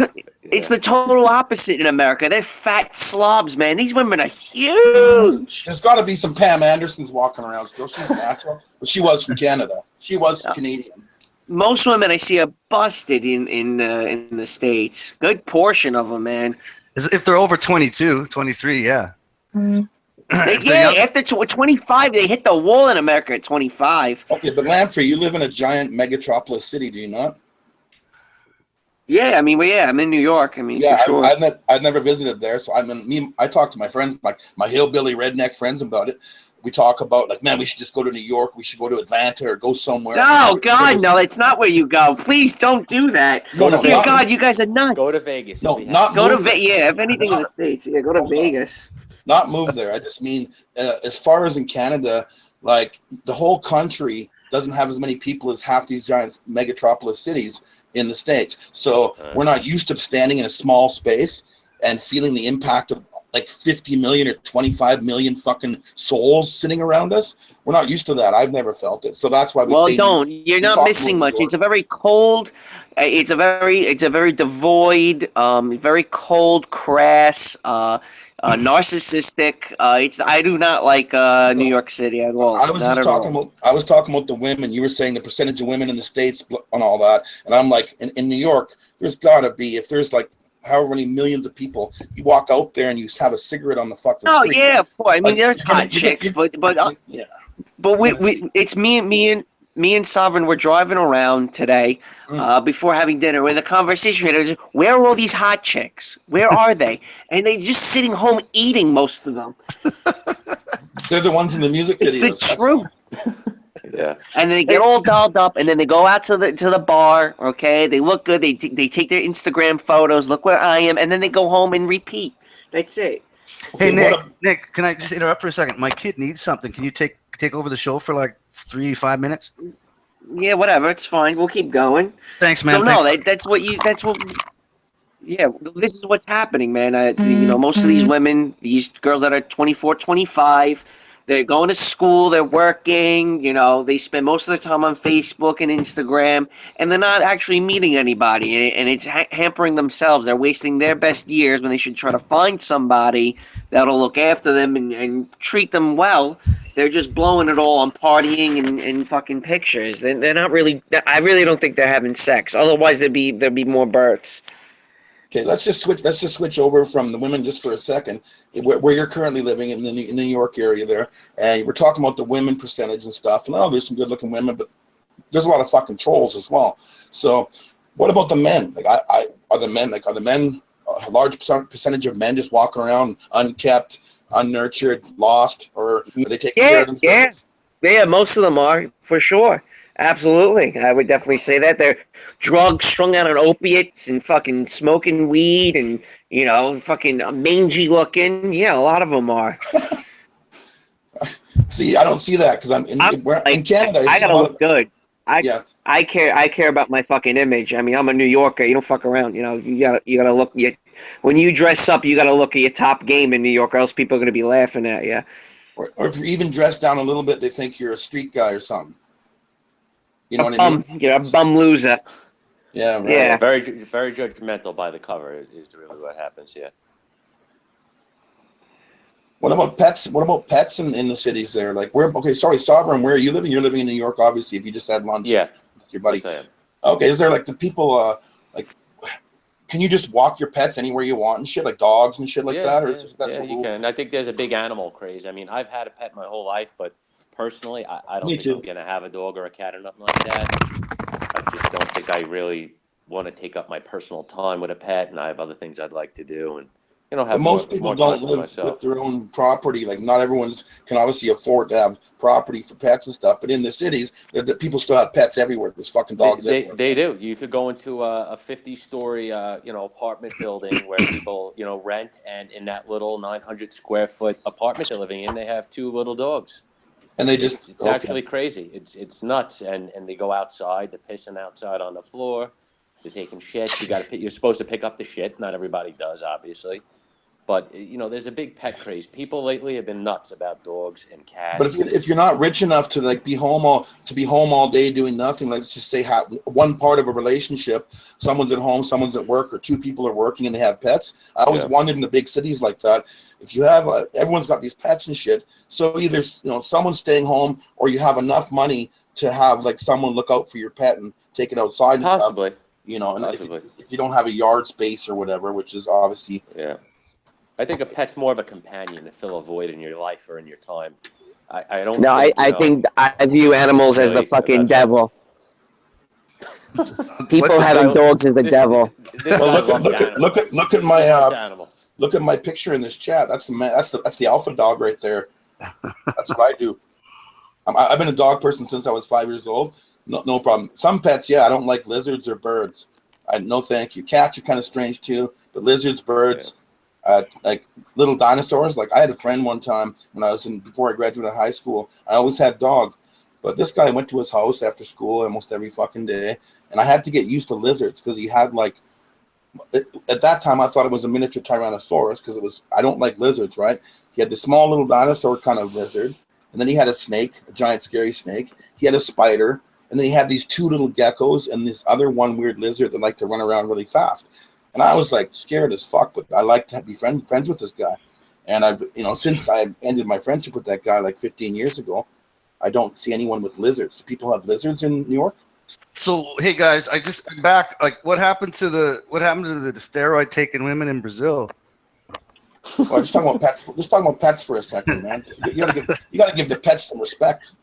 It's the total opposite in America. They're fat slobs, man. These women are huge. There's got to be some Pam Andersons walking around still. She's natural, but she was from Canada. She was Canadian. Most women I see are busted in the States. Good portion of them, man. If they're over 22, 23, yeah. Mm-hmm. After 25, they hit the wall in America at 25. Okay, but Lamprey, you live in a giant megatropolis city, do you not? Yeah, I mean, I'm in New York. I mean, yeah, for sure. I've never visited there, so I talk to my friends, like my hillbilly redneck friends about it. We talk about like, man, we should just go to New York. We should go to Atlanta or go somewhere. No, God, no, it's not where you go. Please don't do that. Dear God, you guys are nuts. Go to Vegas. No, not go to Vegas. Yeah, if anything in the States, go to Vegas. Not move there. I just mean, as far as in Canada, like the whole country doesn't have as many people as half these giant megatropolis cities in the States. So we're not used to standing in a small space and feeling the impact of like 50 million or 25 million fucking souls sitting around us. We're not used to that. I've never felt it. So that's why you're not missing much. It's a very cold, it's a very devoid, very cold, crass, narcissistic. I do not like New York City at all. I was talking about the women. You were saying the percentage of women in the States and all that, and I'm like, in New York, there's gotta be, if there's like however many millions of people, you walk out there and you have a cigarette on the fucking street. Oh yeah, of course. I mean, there's hot chicks, but it's me and Sovereign were driving around today before having dinner with a conversation. Where are all these hot chicks? Where are they? And they're just sitting home eating, most of them. They're the ones in the music videos. It's the truth. Yeah. And then they get all dolled up, and then they go out to the bar. Okay, they look good. They take their Instagram photos. Look where I am, and then they go home and repeat. That's it. Hey Nick, can I just interrupt for a second? My kid needs something. Can you take over the show for like 3-5 minutes? Yeah, whatever. It's fine. We'll keep going. Thanks, man. So that's what. Yeah, this is what's happening, man. Most of these women, these girls that are 24, 25, they're going to school, they're working, they spend most of their time on Facebook and Instagram, and they're not actually meeting anybody, and it's hampering themselves. They're wasting their best years when they should try to find somebody that'll look after them and treat them well. They're just blowing it all on partying and fucking pictures. They're not really. I really don't think they're having sex. Otherwise, there'd be more births. Okay, let's just switch over from the women just for a second. Where you're currently living in the New York area there, and we're talking about the women percentage and stuff. And there's some good-looking women, but there's a lot of fucking trolls as well. So, What about the men? Like, are the men a large percentage of men just walking around unkept, unnurtured, lost, or are they taking care of themselves? Yeah, most of them are, for sure. Absolutely. I would definitely say that. They're drugs, strung out on opiates, and fucking smoking weed, and, fucking mangy looking. Yeah, a lot of them are. See, I don't see that because I'm in Canada. I gotta look good. Yeah. I care about my fucking image. I mean, I'm a New Yorker. You don't fuck around. You gotta look. When you dress up, you gotta look at your top game in New York, or else people are gonna be laughing at you. Or if you're even dressed down a little bit, they think you're a street guy or something. You know what I mean? You're a bum loser. Yeah, right. Yeah. Very, very judgmental by the cover is really what happens here. What about pets? What about pets in the cities there? Like, Sovereign, where are you living? You're living in New York, obviously, if you just had lunch with your buddy. Yes, I am. Okay, is there like the people, can you just walk your pets anywhere you want and shit, like dogs and shit like that? Or is there special you can. I think there's a big animal craze. I mean, I've had a pet my whole life, but personally, I don't think I'm going to have a dog or a cat or nothing like that. I just don't think I really want to take up my personal time with a pet, and I have other things I'd like to do. And have most people don't live with their own property. Like, not everyone's can obviously afford to have property for pets and stuff. But in the cities, the people still have pets everywhere. There's fucking dogs everywhere. They do. You could go into a 50-story, apartment building where people, rent, and in that little 900 square foot apartment they're living in, they have 2 little dogs. And they just it's actually crazy. It's nuts. And they go outside. They're pissing outside on the floor. They're taking shit. You're supposed to pick up the shit. Not everybody does, obviously. But, there's a big pet craze. People lately have been nuts about dogs and cats. But if you're not rich enough to be home all day doing nothing, let's just say one part of a relationship, someone's at home, someone's at work, or 2 people are working and they have pets. I always wondered in the big cities like that, if you have everyone's got these pets and shit. So either someone's staying home, or you have enough money to have like someone look out for your pet and take it outside. And Possibly. Stuff, and if you don't have a yard space or whatever, which is obviously I think a pet's more of a companion to fill a void in your life or in your time. I don't. No, I think I view animals as the fucking devil. People having dogs is the devil. Look at my picture in this chat. That's the alpha dog right there. That's what I do. I've been a dog person since I was 5 years old. No problem. Some pets, I don't like lizards or birds. No, thank you. Cats are kind of strange too, but lizards, birds. Like little dinosaurs. Like, I had a friend one time before I graduated high school. I always had dog, but this guy went to his house after school almost every fucking day, and I had to get used to lizards because he had at that time I thought it was a miniature Tyrannosaurus because I don't like lizards, right? He had the small little dinosaur kind of lizard, and then he had a snake, a giant scary snake. He had a spider, and then he had these 2 little geckos and this other one weird lizard that liked to run around really fast. And I was like scared as fuck, but I like to be friends with this guy. And I've, since I ended my friendship with that guy like 15 years ago, I don't see anyone with lizards. Do people have lizards in New York? So, hey guys, I'm back. Like, what happened to the steroid taking women in Brazil? Well, just talking about pets. Just talking about pets for a second, man. You gotta give the pets some respect.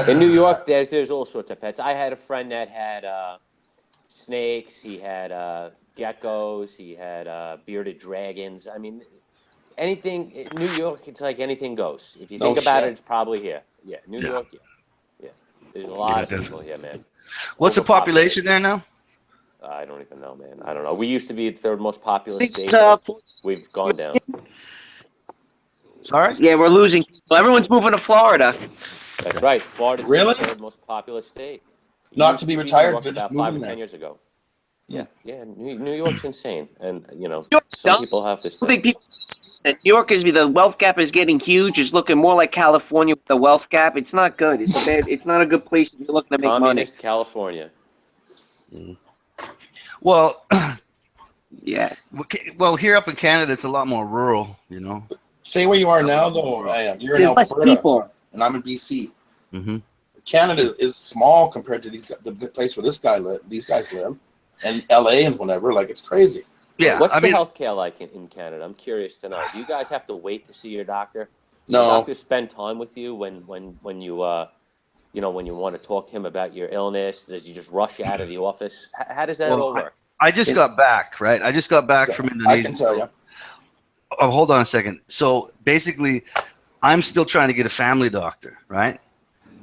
In New York, there's all sorts of pets. I had a friend that had snakes. He had geckos. He had bearded dragons. I mean, anything in New York, it's like anything goes. If you think about it, it's probably here. Yeah, New York. Yeah. There's a lot of people here, man. What's the population there now? I don't even know, man. I don't know. We used to be the 3rd most populous state. We've gone down. Sorry? Yeah, we're losing. Everyone's moving to Florida. That's right. Florida's really the 3rd most populous state. Not to be retired, but about 5 or 10 years ago. Yeah. New York's insane, and some people have to. New York is the wealth gap is getting huge. It's looking more like California with the wealth gap. It's not good. It's not a good place if you're looking to make Communist money. California. Well, yeah. Well, here up in Canada, it's a lot more rural. Say where you are now, though. You're in Alberta, and I'm in BC. Mm-hmm. Canada is small compared to the place where these guys live, and LA and whatever. Like, it's crazy. Yeah. What's the healthcare like in Canada? I'm curious to know. Do you guys have to wait to see your doctor? Do No. your doctors spend time with you when you you know, when you want to talk to him about your illness? Does he just rush you out of the office? How does that Well, all work? I just got back, right? I just got back from Indonesia. I can tell you. Oh, hold on a second. So basically, I'm still trying to get a family doctor, right?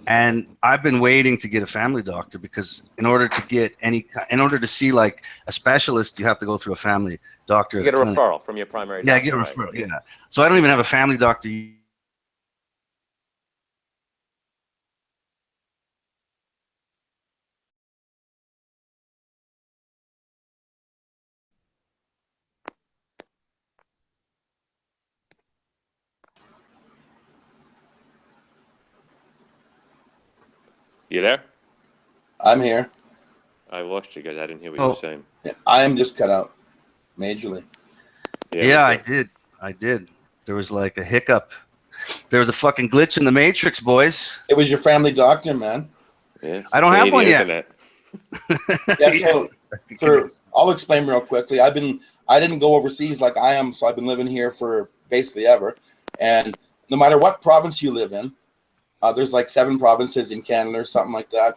And I've been waiting to get a family doctor because in order to see like a specialist, you have to go through a family doctor. You get a clinic. referral from your primary Yeah, doctor. I get a right? referral. Yeah. So I don't even have a family doctor. You there? I'm here. I lost you guys. I didn't hear what you were saying. Yeah, I am just cut out majorly. Yeah, I did. There was like a hiccup. There was a fucking glitch in the matrix, boys. It was your family doctor, man. Yeah, I don't have one yet. Yeah, so I'll explain real quickly. I didn't go overseas like I am, so I've been living here for basically ever. And no matter what province you live in, there's like 7 provinces in Canada or something like that.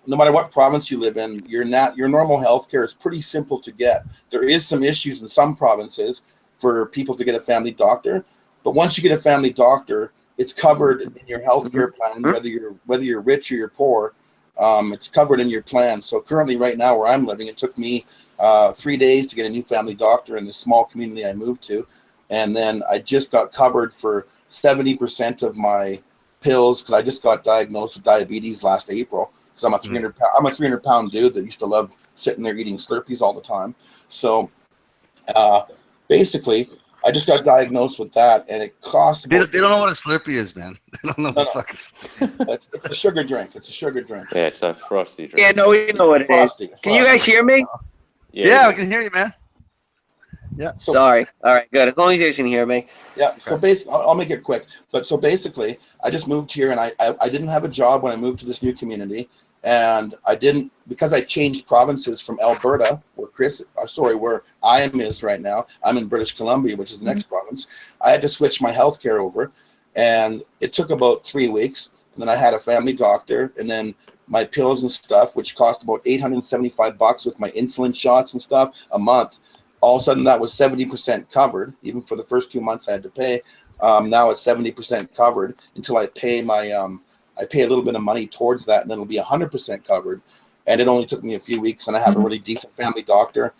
No matter what province you live in, your normal healthcare is pretty simple to get. There is some issues in some provinces for people to get a family doctor, but once you get a family doctor, it's covered in your healthcare plan, whether you're rich or you're poor. It's covered in your plan. So currently, right now, where I'm living, it took me 3 days to get a new family doctor in the small community I moved to, and then I just got covered for 70% of my pills because I just got diagnosed with diabetes last April. Because I'm a 300-pound dude that used to love sitting there eating Slurpees all the time. So basically, I just got diagnosed with that, and it cost. They don't know what a Slurpee is, man. They don't know what fucking. It's a sugar drink. It's a sugar drink. Yeah, it's a frosty drink. Yeah, no, we know what it is. Frosty. Can you guys hear me? Yeah, I can hear you, man. Yeah. So, Sorry. All right, good. As long as you guys can hear me. yeah. So basically, I'll make it quick. But so basically, I just moved here, and I didn't have a job when I moved to this new community, and I didn't because I changed provinces from Alberta, where where Ayam is right now. I'm in British Columbia, which is the next province. I had to switch my healthcare over, and it took about 3 weeks. And then I had a family doctor, and then my pills and stuff, which cost about $875 with my insulin shots and stuff a month. All of a sudden, that was 70% covered. Even for the first 2 months I had to pay. Now it's 70% covered until I pay I pay a little bit of money towards that, and then it'll be 100% covered. And it only took me a few weeks, and I have a really decent family doctor.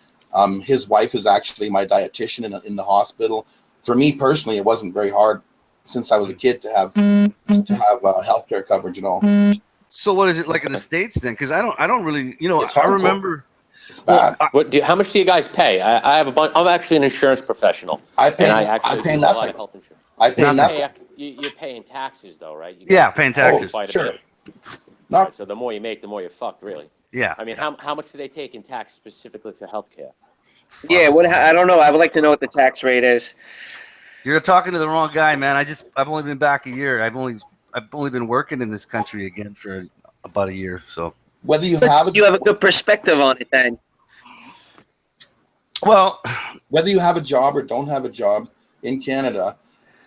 His wife is actually my dietitian in the hospital. For me personally, it wasn't very hard since I was a kid to have healthcare coverage and all. So what is it like in the States then? Because I don't really, It's I hardcore. remember. It's bad. How much do you guys pay? I have a bunch. I'm actually an insurance professional. I pay and I nothing. do a lot of health insurance. I pay nothing. You're paying taxes though, right? You Yeah, guys paying pay taxes. quite a Sure. bit. Not So the more you make, the more you're fucked, really. Yeah. I mean, how much do they take in tax specifically for healthcare? Yeah, I don't know. I would like to know what the tax rate is. You're talking to the wrong guy, man. I've only been back a year. I've only been working in this country again for about a year. So whether you have a good perspective on it then. Well, whether you have a job or don't have a job in Canada,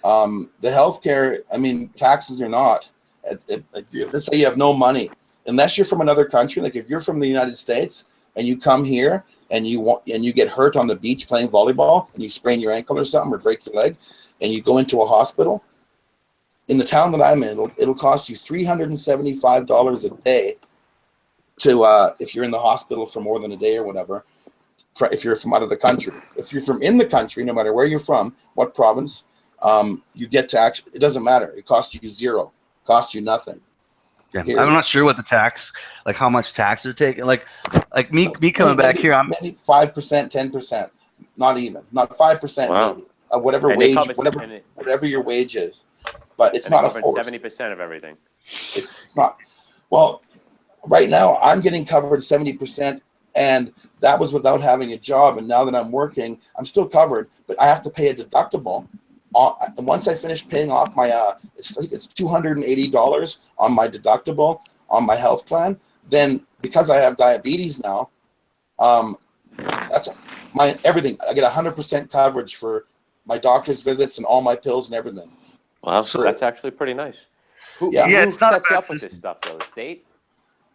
the healthcare, I mean, taxes or not, let's say you have no money, unless you're from another country. Like if you're from the United States and you come here and you get hurt on the beach playing volleyball and you sprain your ankle or something or break your leg and you go into a hospital, in the town that I'm in, it'll cost you $375 a day to if you're in the hospital for more than a day or whatever. If you're from out of the country, if you're from in the country, no matter where you're from, what province, you get to actually, it doesn't matter. It costs you zero, costs you nothing. Yeah, I'm not sure what the tax, like how much tax they're taking. Like me coming back here, I'm maybe 5%, 10%, not 5%, Wow. maybe of whatever And wage, whatever your wage is. But it's not a force. 70% of everything. It's not. Well, right now I'm getting covered 70%, and that was without having a job. And now that I'm working, I'm still covered, but I have to pay a deductible. And once I finish paying off my, it's $280 on my deductible on my health plan. Then because I have diabetes now, that's everything. I get 100% coverage for my doctor's visits and all my pills and everything. Wow, so that's actually pretty nice. Who it's not a sets bad up with system. this stuff though? The state?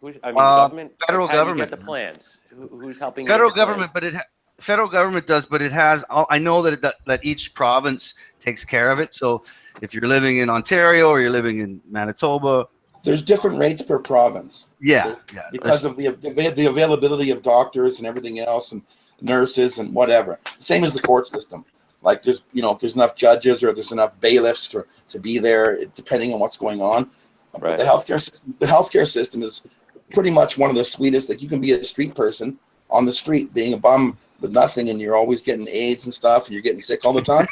The government? Federal How do you government. get the plans? Who's helping Federal you get the government, plans? but federal government does, but it has. I know that each province takes care of it. So if you're living in Ontario or you're living in Manitoba, There's different rates per province. Because of the availability of doctors and everything else, and nurses and whatever. Same as the court system. Like there's, if there's enough judges or there's enough bailiffs to be there, depending on what's going on. Right. But the healthcare system is pretty much one of the sweetest. Like you can be a street person on the street, being a bum with nothing, and you're always getting AIDS and stuff, and you're getting sick all the time.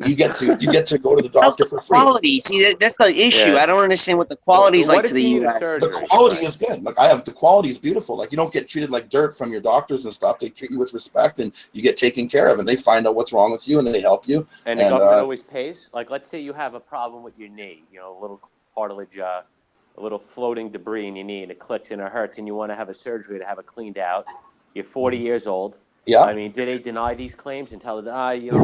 You get to go to the doctor for free. Quality, see, that's the issue. Yeah. I don't understand what the quality is What like if to the you need a U.S. surgery? The quality is good. Like the quality is beautiful. Like you don't get treated like dirt from your doctors and stuff. They treat you with respect, and you get taken care of, and they find out what's wrong with you, and they help you. And the government always pays? Like, let's say you have a problem with your knee, a little cartilage, a little floating debris in your knee, and it clicks and it hurts, and you want to have a surgery to have it cleaned out. You're 40 years old. Yeah. I mean, do they deny these claims and tell them, you'll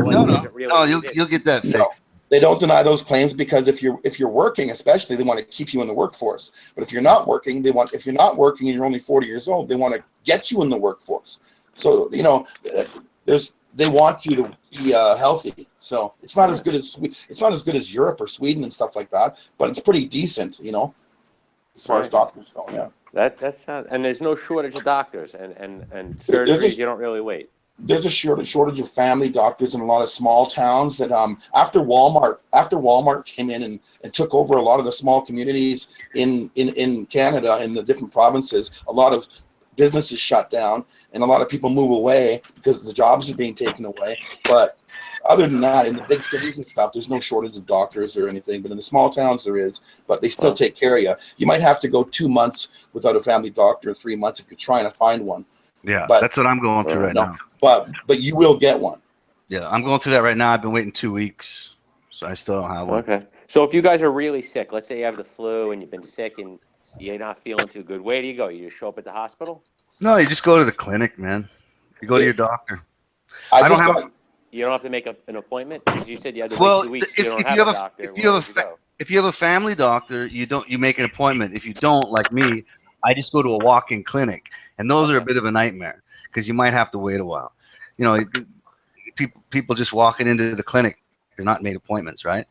get that fixed. No, they don't deny those claims because if you're working, especially, they want to keep you in the workforce. But if you're not working, if you're not working and you're only 40 years old, they want to get you in the workforce. So they want you to be healthy. So it's not as good as Europe or Sweden and stuff like that, but it's pretty decent, as far as doctors go. Yeah. That's not, and there's no shortage of doctors and surgeries. You don't really wait. There's a shortage of family doctors in a lot of small towns that after Walmart came in and took over a lot of the small communities in Canada, in the different provinces, a lot of businesses shut down and a lot of people move away because the jobs are being taken away. But other than that, in the big cities and stuff, there's no shortage of doctors or anything. But in the small towns, there is. But they still take care of you. You might have to go 2 months without a family doctor, 3 months if you're trying to find one. Yeah, but that's what I'm going through now. But you will get one. Yeah, I'm going through that right now. I've been waiting 2 weeks, so I still don't have one. Okay. So if you guys are really sick, let's say you have the flu and you've been sick and you're not feeling too good, where do you go? You just show up at the hospital? No, you just go to the clinic, man. You go to your doctor. You don't have to make an appointment? Because you said you had to wait 2 weeks. If you have a family doctor, you make an appointment. If you don't, like me, I just go to a walk-in clinic, and those are a bit of a nightmare because you might have to wait a while. People just walking into the clinic, they're not made appointments, right?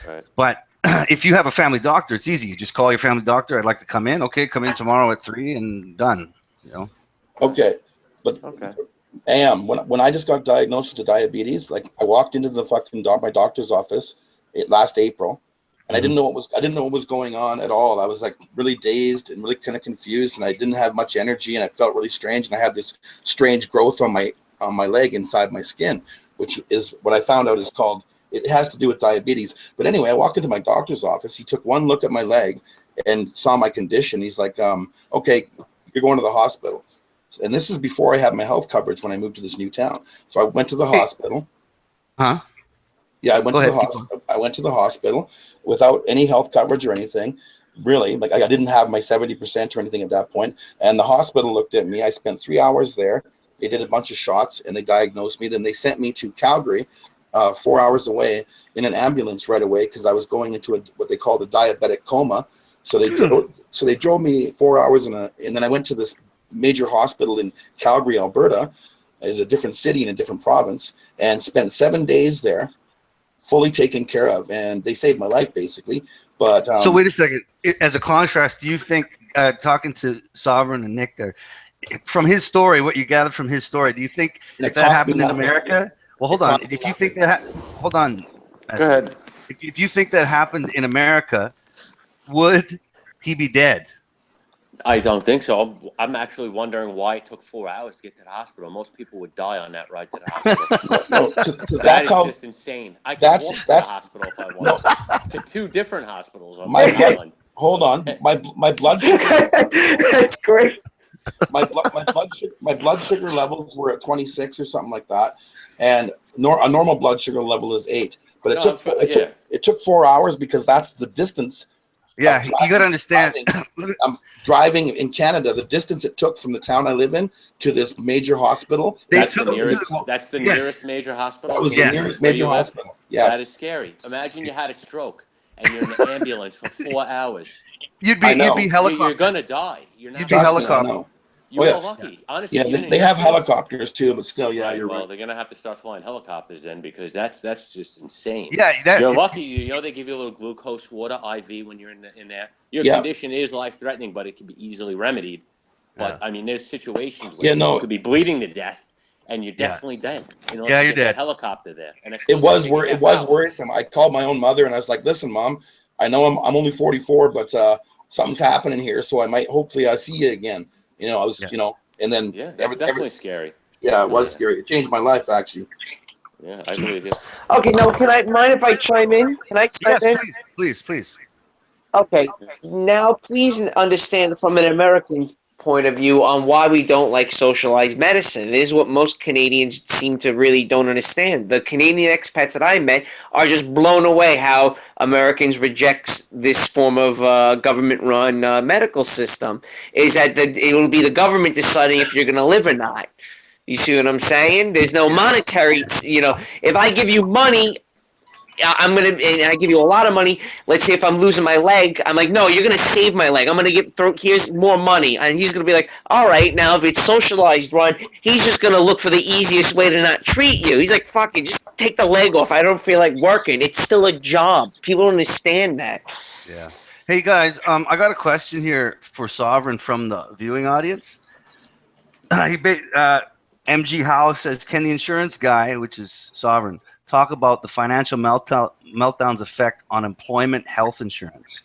Right. But if you have a family doctor, it's easy. You just call your family doctor. I'd like to come in. Okay, come in tomorrow at 3 and done. Okay, but Ayam, when I just got diagnosed with the diabetes, like I walked into the my doctor's office last April, and I didn't know what was going on at all. I was like really dazed and really kind of confused, and I didn't have much energy, and I felt really strange, and I had this strange growth on my leg inside my skin, which is what I found out is called. It has to do with diabetes. But anyway, I walked into my doctor's office. He took one look at my leg and saw my condition. He's like, okay, you're going to the hospital. And this is before I had my health coverage when I moved to this new town. So I went to the hospital. Huh? Yeah, I went to the hospital without any health coverage or anything. Really, like I didn't have my 70% or anything at that point. And the hospital looked at me. I spent 3 hours there. They did a bunch of shots and they diagnosed me. Then they sent me to Calgary, 4 hours away, in an ambulance right away because I was going into what they called a diabetic coma. So they drove me 4 hours and then I went to this major hospital in Calgary, Alberta. It's a different city in a different province, and spent 7 days there, fully taken care of, and they saved my life basically. But so wait a second. As a contrast, do you think talking to Sovereign and Nick there, from his story, what you gathered from his story, do you think if that happened in America? Well, hold on. If you think that, hold on. Go ahead. If you think that happened in America, would he be dead? I don't think so. I'm actually wondering why it took 4 hours to get to the hospital. Most people would die on that ride to the hospital. That's just insane. I could walk to the hospital if I wanted to 2 different hospitals on my island. Hold on, my blood sugar. That's great. My blood sugar levels were at 26 or something like that, and a normal blood sugar level is 8. But it took 4 hours because that's the distance. Yeah, you got to understand. I'm driving in Canada. The distance it took from the town I live in to this major hospital. That's the nearest major hospital. That was the nearest major hospital. Yes. That is scary. Imagine you had a stroke and you're in an ambulance for 4 hours. You'd I be know. helicopter. You're gonna die. You're not. You'd be Trust me, I helicopter. know. You Oh, are yeah. lucky, honestly. Yeah, even in they your have kids. helicopters too, but still, yeah, Right, you're well, right. they're gonna have to start flying helicopters then, because that's just insane. Yeah, that You're it's- lucky. You know, they give you a little glucose water IV when you're in there. Your Yeah. condition is life threatening, but it can be easily remedied. But Yeah. I mean, there's situations where Yeah, people no. could be bleeding to death, and you're Yeah. definitely dead unless Yeah, you you're get that dead. helicopter there. And It was worrisome. I called my own mother and I was like, "Listen, Mom, I know I'm only 44, but something's happening here, so I might hopefully see you again." You know, I was, Yeah. you know, and then Yeah, that's definitely scary. yeah, it was Yeah. scary. It changed my life actually. Yeah, I believe you. Okay, now can I mind if I chime in? Can I chime Yes, in? please. Okay, now please understand from an American point of view on why we don't like socialized medicine. It is what most Canadians seem to really don't understand. The Canadian expats that I met are just blown away how Americans reject this form of government-run medical system. Is that it will be the government deciding if you're going to live or not. You see what I'm saying? There's no monetary, if I give you money, I'm gonna, and I give you a lot of money. Let's say if I'm losing my leg, I'm like, no, you're gonna save my leg. I'm gonna here's more money, and he's gonna be like, all right, now if it's socialized run, he's just gonna look for the easiest way to not treat you. He's like, fuck it, just take the leg off. I don't feel like working. It's still a job. People don't understand that. Yeah. Hey guys, I got a question here for Sovereign from the viewing audience. MG Howe says, can the insurance guy, which is Sovereign, talk about the financial meltdown's effect on employment health insurance?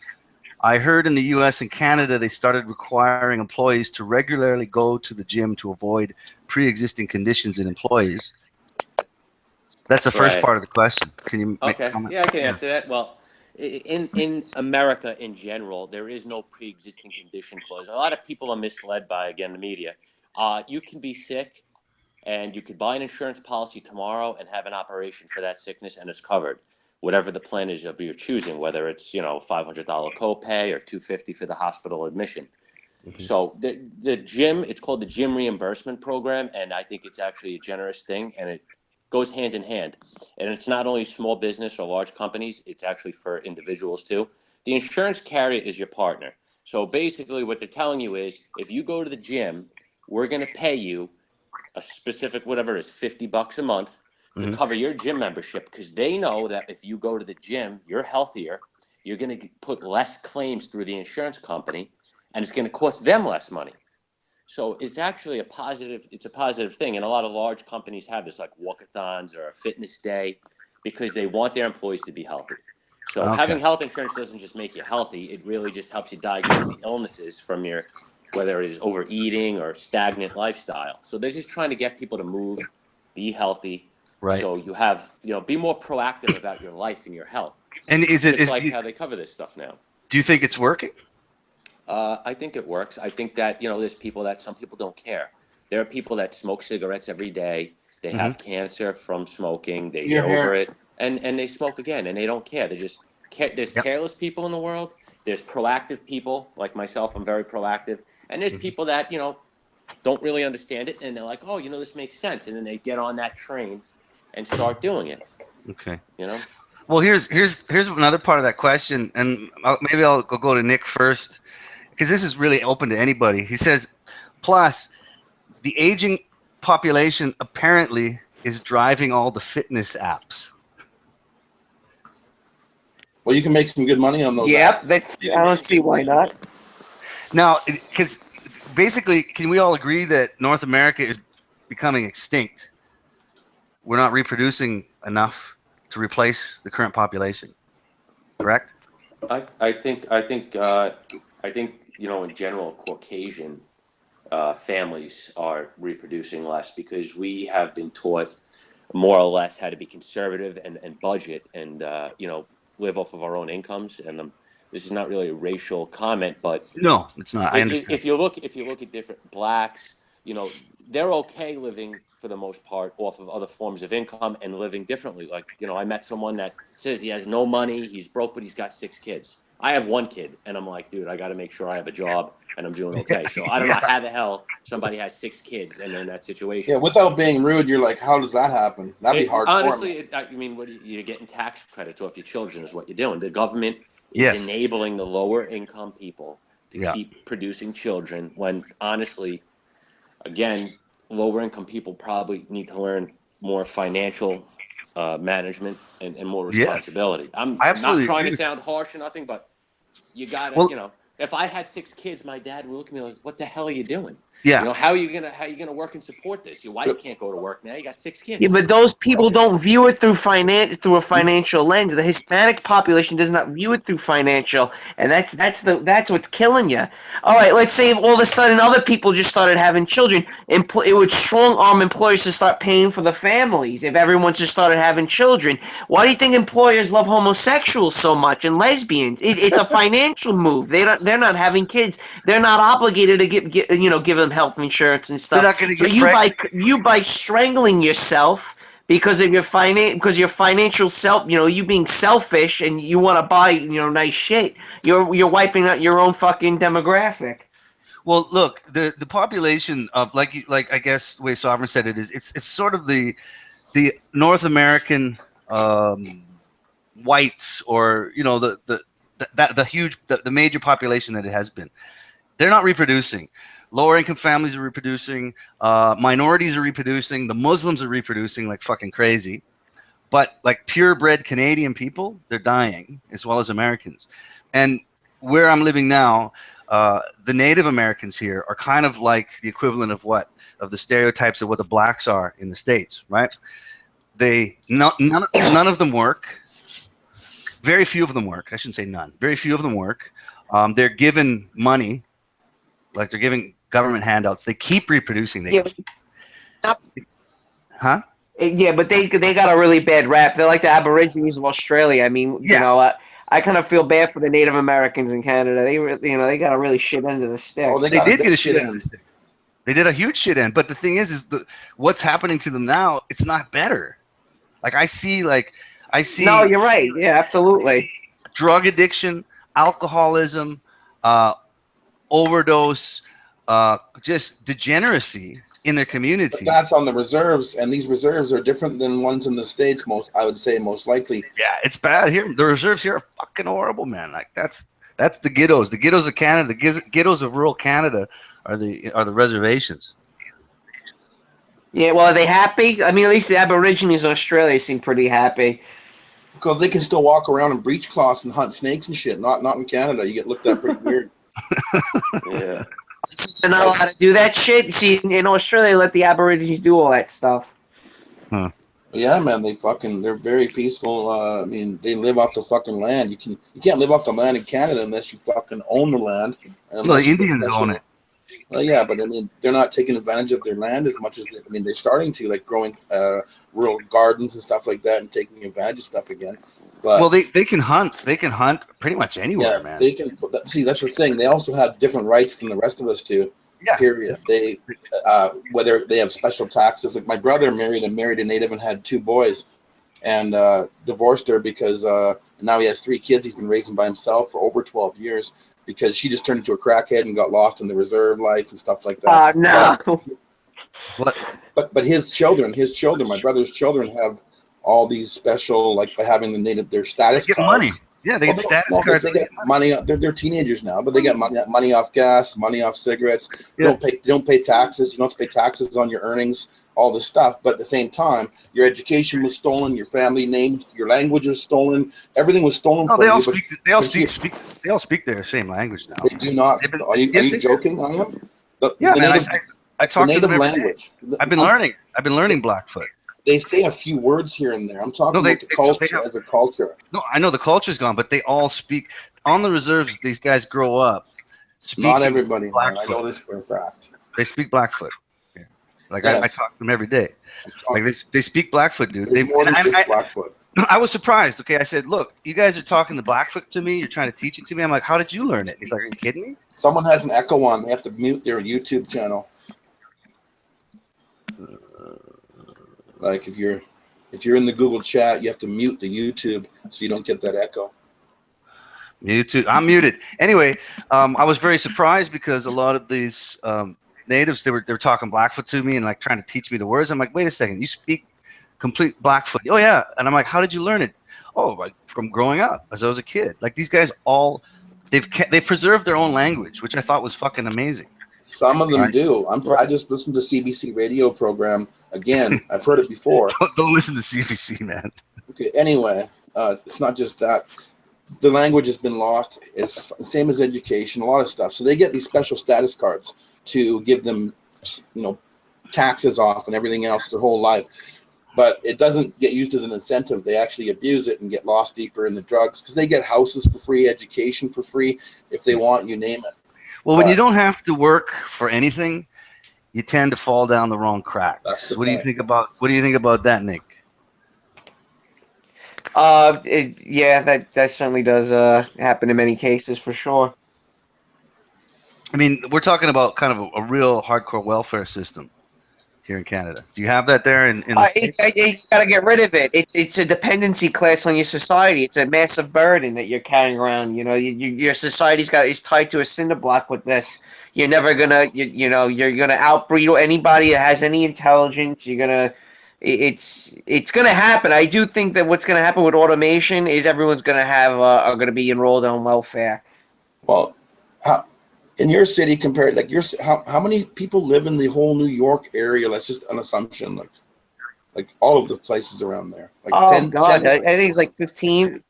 I heard in the US and Canada they started requiring employees to regularly go to the gym to avoid pre-existing conditions in employees. That's the first Right. part of the question. Can you make a Okay. comment? Yeah, I can answer that. Well, in America in general, there is no pre-existing condition clause. A lot of people are misled by, again, the media. You can be sick, and you could buy an insurance policy tomorrow and have an operation for that sickness, and it's covered, whatever the plan is of your choosing, whether it's $500 copay or $250 for the hospital admission. Mhm. So the gym, it's called the gym reimbursement program, and I think it's actually a generous thing, and it goes hand in hand. And it's not only small business or large companies, it's actually for individuals too. The insurance carrier is your partner. So basically what they're telling you is, if you go to the gym, we're going to pay you a specific, whatever it is, $50 a month to Mhm. cover your gym membership, because they know that if you go to the gym, you're healthier, you're going to put less claims through the insurance company, and it's going to cost them less money. So it's actually a positive thing. And a lot of large companies have this, like walkathons or a fitness day, because they want their employees to be healthy. So Okay. having health insurance doesn't just make you healthy. It really just helps you diagnose the illnesses from whether it is overeating or stagnant lifestyle. So they're just trying to get people to move, be healthy. Right. So you have, be more proactive about your life and your health. And How they cover this stuff now. do you think it's working? I think it works. I think that, there's some people don't care. There are people that smoke cigarettes every day. They have cancer from smoking. They get over it, and they smoke again, and they don't care. They just care. There's careless people in the world. There's proactive people like myself. I'm very proactive, and there's people that don't really understand it, and they're like, oh, this makes sense, and then they get on that train and start doing it. Okay. Well, here's another part of that question, and maybe I'll go to Nick first, because this is really open to anybody. He says, plus, the aging population apparently is driving all the fitness apps. Well, you can make some good money on those. Yep, I don't see why not. Now, because basically, can we all agree that North America is becoming extinct? We're not reproducing enough to replace the current population, correct? I think in general, Caucasian families are reproducing less, because we have been taught more or less how to be conservative and budget and live off of our own incomes. And this is not really a racial comment, but No, it's not. I understand. If you look at different blacks, they're okay living for the most part off of other forms of income and living differently. Like, I met someone that says he has no money, he's broke, but he's got 6 kids. I have one kid, and I'm like, dude, I got to make sure I have a job and I'm doing okay. So I don't know how the hell somebody has 6 kids and they're in that situation. Yeah, without being rude, you're like, how does that happen? That'd be hard. Honestly, I mean, you're getting tax credits off your children is what you're doing. The government is enabling the lower income people to keep producing children when, honestly, again, lower income people probably need to learn more financial management and more responsibility. I'm not trying to sound harsh or nothing, but you gotta, you know, if I had 6 kids, my dad would look at me like, "What the hell are you doing? Yeah. You know, how are you gonna work and support this? Your wife can't go to work now. You got 6 kids." Yeah, but those people don't view it through a financial lens. The Hispanic population does not view it through financial, and that's what's killing you. All right, let's say if all of a sudden other people just started having children, it would strong arm employers to start paying for the families. If everyone just started having children, why do you think employers love homosexuals so much and lesbians? It's a financial move. They're not having kids. They're not obligated to give them health insurance and stuff. They're not going to So get pregnant. you by strangling yourself because of your financial self, you being selfish and you want to buy nice shit. You're wiping out your own fucking demographic. Well, look, the population of like I guess the way Sovereign said it is it's sort of the North American whites, or the major population that it has been. They're not reproducing. Lower income families are reproducing. Minorities are reproducing. The Muslims are reproducing like fucking crazy. But like purebred Canadian people, they're dying, as well as Americans. And where I'm living now, the Native Americans here are kind of like the equivalent of the stereotypes of what the blacks are in the States, right? None of them work. Very few of them work. I shouldn't say none. Very few of them work. They're given money. Like they're giving government handouts. They keep reproducing. Huh? Yeah, but they got a really bad rap. They're like the Aborigines of Australia. I mean, I kind of feel bad for the Native Americans in Canada. They got a really shit end of the stick. Oh, they did get a shit end. They did a huge shit end. But the thing is what's happening to them now? It's not better. Like I see. No, you're right. Yeah, absolutely. Drug addiction, alcoholism, overdose, just degeneracy in their community. But that's on the reserves, and these reserves are different than ones in the States. I would say most likely. Yeah, it's bad here. The reserves here are fucking horrible, man. Like that's the ghettos. The ghettos of Canada, the ghettos of rural Canada are the reservations. Yeah, well, are they happy? I mean, at least the Aborigines of Australia seem pretty happy. Because they can still walk around in breechcloths and hunt snakes and shit. Not in Canada. You get looked at pretty weird. Yeah. They're not allowed to do that shit. See, in Australia, they let the Aborigines do all that stuff. Huh. Yeah, man, they're very peaceful. I mean, they live off the fucking land. You can't live off the land in Canada unless you fucking own the land. No, the Indians own it. Well, yeah, but I mean, they're not taking advantage of their land as much as they're starting to, like growing rural gardens and stuff like that, and taking advantage of stuff again. But well, they can hunt. They can hunt pretty much anywhere, man. They can. See, that's the thing. They also have different rights than the rest of us do. Yeah. Period. They whether they have special taxes. Like my brother married a native and had 2 boys, and divorced her because now he has 3 kids. He's been raising by himself for over 12 years. Because she just turned into a crackhead and got lost in the reserve life and stuff like that. No. But his children, my brother's children have all these special, like by having their status they get cards. money. Yeah, they get status cards. They get money. They're teenagers now, but they get money off gas, money off cigarettes. Yeah. They don't pay taxes. You don't have to pay taxes on your earnings. All this stuff, but at the same time, your education was stolen, your family name, your language was stolen, everything was stolen from you. They all speak their same language now. They do not. Are you joking, Ayam? I talk the to them native language. I've been learning Blackfoot. They say a few words here and there. I'm talking about the culture as a culture. No, I know the culture's gone, but they all speak on the reserves. These guys grow up. Not everybody. Man, I know this for a fact. They speak Blackfoot. Like yes. I talk to them every day. Like they speak Blackfoot, dude. More than just Blackfoot. I was surprised. Okay, I said, "Look, you guys are talking the Blackfoot to me. You're trying to teach it to me." I'm like, "How did you learn it?" He's like, "Are you kidding me?" Someone has an echo on. They have to mute their YouTube channel. Like if you're in the Google chat, you have to mute the YouTube so you don't get that echo. You too. I'm muted. Anyway, I was very surprised because a lot of these natives they were talking Blackfoot to me and like trying to teach me the words. I'm like, wait a second, you speak complete Blackfoot? Oh yeah. And I'm like, how did you learn it? Oh, like from growing up as I was a kid. Like these guys all they've preserved their own language, which I thought was fucking amazing. Some of them Right. do. I just listened to CBC radio program again. I've heard it before. Don't listen to CBC, man. Okay. Anyway, it's not just that. The language has been lost. It's the same as education, a lot of stuff. So they get these special status cards to give them, taxes off and everything else their whole life. But it doesn't get used as an incentive. They actually abuse it and get lost deeper in the drugs because they get houses for free, education for free if they want, you name it. Well, when you don't have to work for anything, you tend to fall down the wrong crack. What do you think about that, Nick? That certainly does happen in many cases for sure. I mean, we're talking about kind of a real hardcore welfare system here in Canada. Do you have that there in the States? You gotta get rid of it. It's a dependency class on your society. It's a massive burden that you're carrying around. Your society's is tied to a cinder block with this. You're never gonna you're gonna outbreed anybody that has any intelligence. It's gonna happen. I do think that what's gonna happen with automation is everyone's gonna are gonna be enrolled on welfare. Well, in your city compared, like how many people live in the whole New York area? That's just an assumption, like all of the places around there. Like 10, God, 10, I think it's like 15.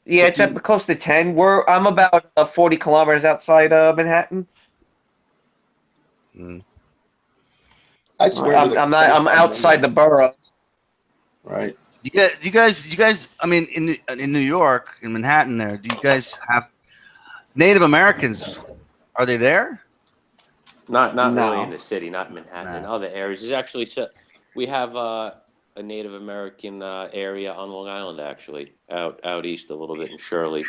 Yeah, 15. it's up close to 10. I'm about 40 kilometers outside Manhattan. I swear, I'm outside the borough. Right. You guys. I mean, in New York, in Manhattan, do you guys have Native Americans? Are they there? Not No. really in the city, not in Manhattan. In other areas, there's actually we have a Native American area on Long Island, actually, out east a little bit in Shirley.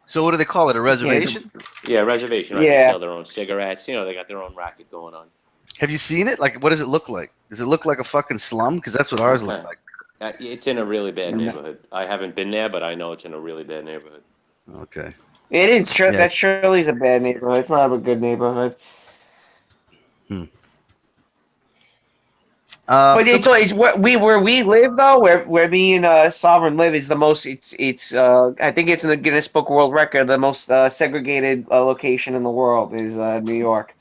So what do they call it? A reservation? Yeah, reservation. Right? Yeah. They sell their own cigarettes. They got their own racket going on. Have you seen it? Like, what does it look like? Does it look like a fucking slum? Because that's what ours look like. It's in a really bad neighborhood. I haven't been there, but I know it's in a really bad neighborhood. Okay. It is true. That Shirley's a bad neighborhood. It's not a good neighborhood. But it's where we live though, where me and Sovereign live is the most. It's I think it's in the Guinness Book of World Record. The most segregated location in the world is New York.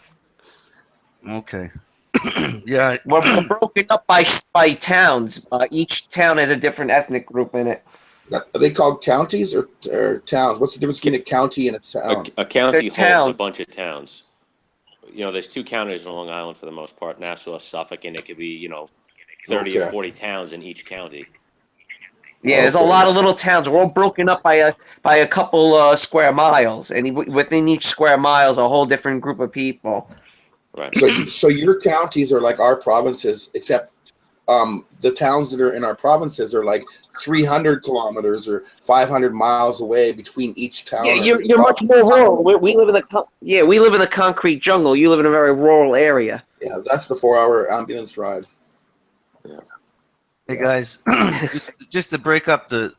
Okay. Yeah. We're broken up by towns. Each town has a different ethnic group in it. Are they called counties or towns? What's the difference between a county and a town? A county holds towns. a bunch of towns. There's 2 counties in Long Island for the most part, Nassau, Suffolk, and it could be, 30 or 40 towns in each county. Yeah, there's a lot of little towns. We're all broken up by a couple square miles, and within each square mile, a whole different group of people. Right. So your counties are like our provinces, except the towns that are in our provinces are like 300 kilometers or 500 miles away between each town. Yeah, you're much more rural. We live in the concrete jungle. You live in a very rural area. Yeah, that's the 4-hour ambulance ride. Yeah. Hey guys, just to break up the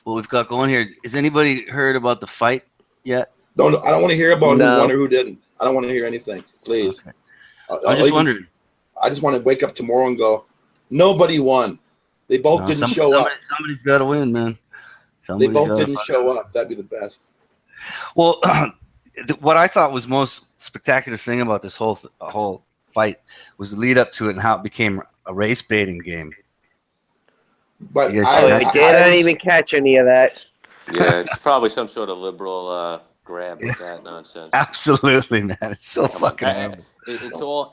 what we've got going here. Has anybody heard about the fight yet? No, I don't want to hear about who won or who didn't. I don't want to hear anything, please. Okay. I just wondered. I just want to wake up tomorrow and go, nobody won. They both didn't show up. Somebody's got to win, man. They both didn't show up. That'd be the best. Well, what I thought was most spectacular thing about this whole fight was the lead up to it and how it became a race baiting game. But I didn't even catch any of that. Yeah, it's probably some sort of liberal grab with that nonsense. Absolutely, man. It's so fucking horrible. It's all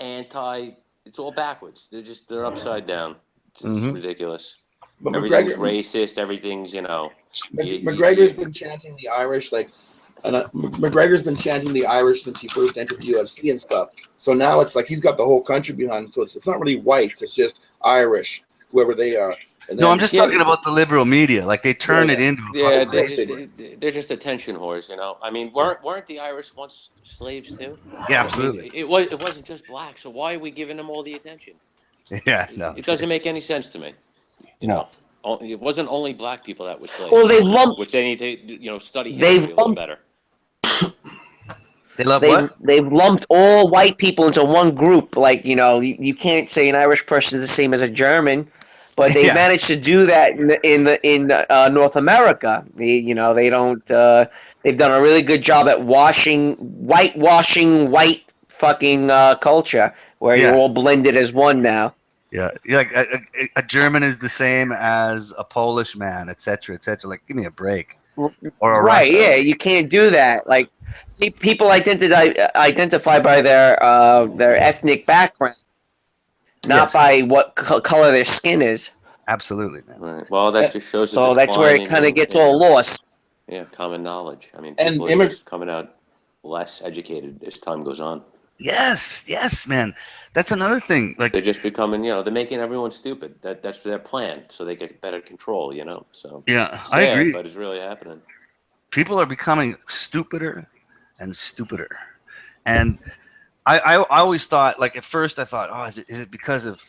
it's all backwards. They're upside down. It's ridiculous. But Everything's racist. Everything's, McGregor's been chanting the Irish, McGregor's been chanting the Irish since he first entered the UFC and stuff. So now it's like he's got the whole country behind him. So it's not really whites. It's just Irish, whoever they are. And then, I'm just talking about the liberal media. Like they turn it into they're just attention whores, I mean, weren't the Irish once slaves too? Yeah, absolutely. It wasn't just black. So why are we giving them all the attention? Yeah, no. It doesn't make any sense to me. No. It wasn't only black people that were slaves. Well, they've lumped. Which they need to, study They've history a little better. They love what? They've lumped all white people into one group. Like, you can't say an Irish person is the same as a German, but they managed to do that in North America. They don't. They've done a really good job at whitewashing white fucking culture, where you're all blended as one now. Yeah, like a German is the same as a Polish man, etc., etc. Like, give me a break. Or a Right? Russian. Yeah, you can't do that. Like, people identify by their ethnic background, not by what color their skin is. Absolutely, man. Right. Well, that just shows. So that's where it kind of gets all lost. Yeah, common knowledge. I mean, And people are just coming out less educated as time goes on. Yes, man. That's another thing. Like, they're just becoming, they're making everyone stupid. That's their plan, so they get better control. So yeah, sad, I agree. but it's really happening. People are becoming stupider and stupider, and I always thought, like, at first I thought, oh, is it because of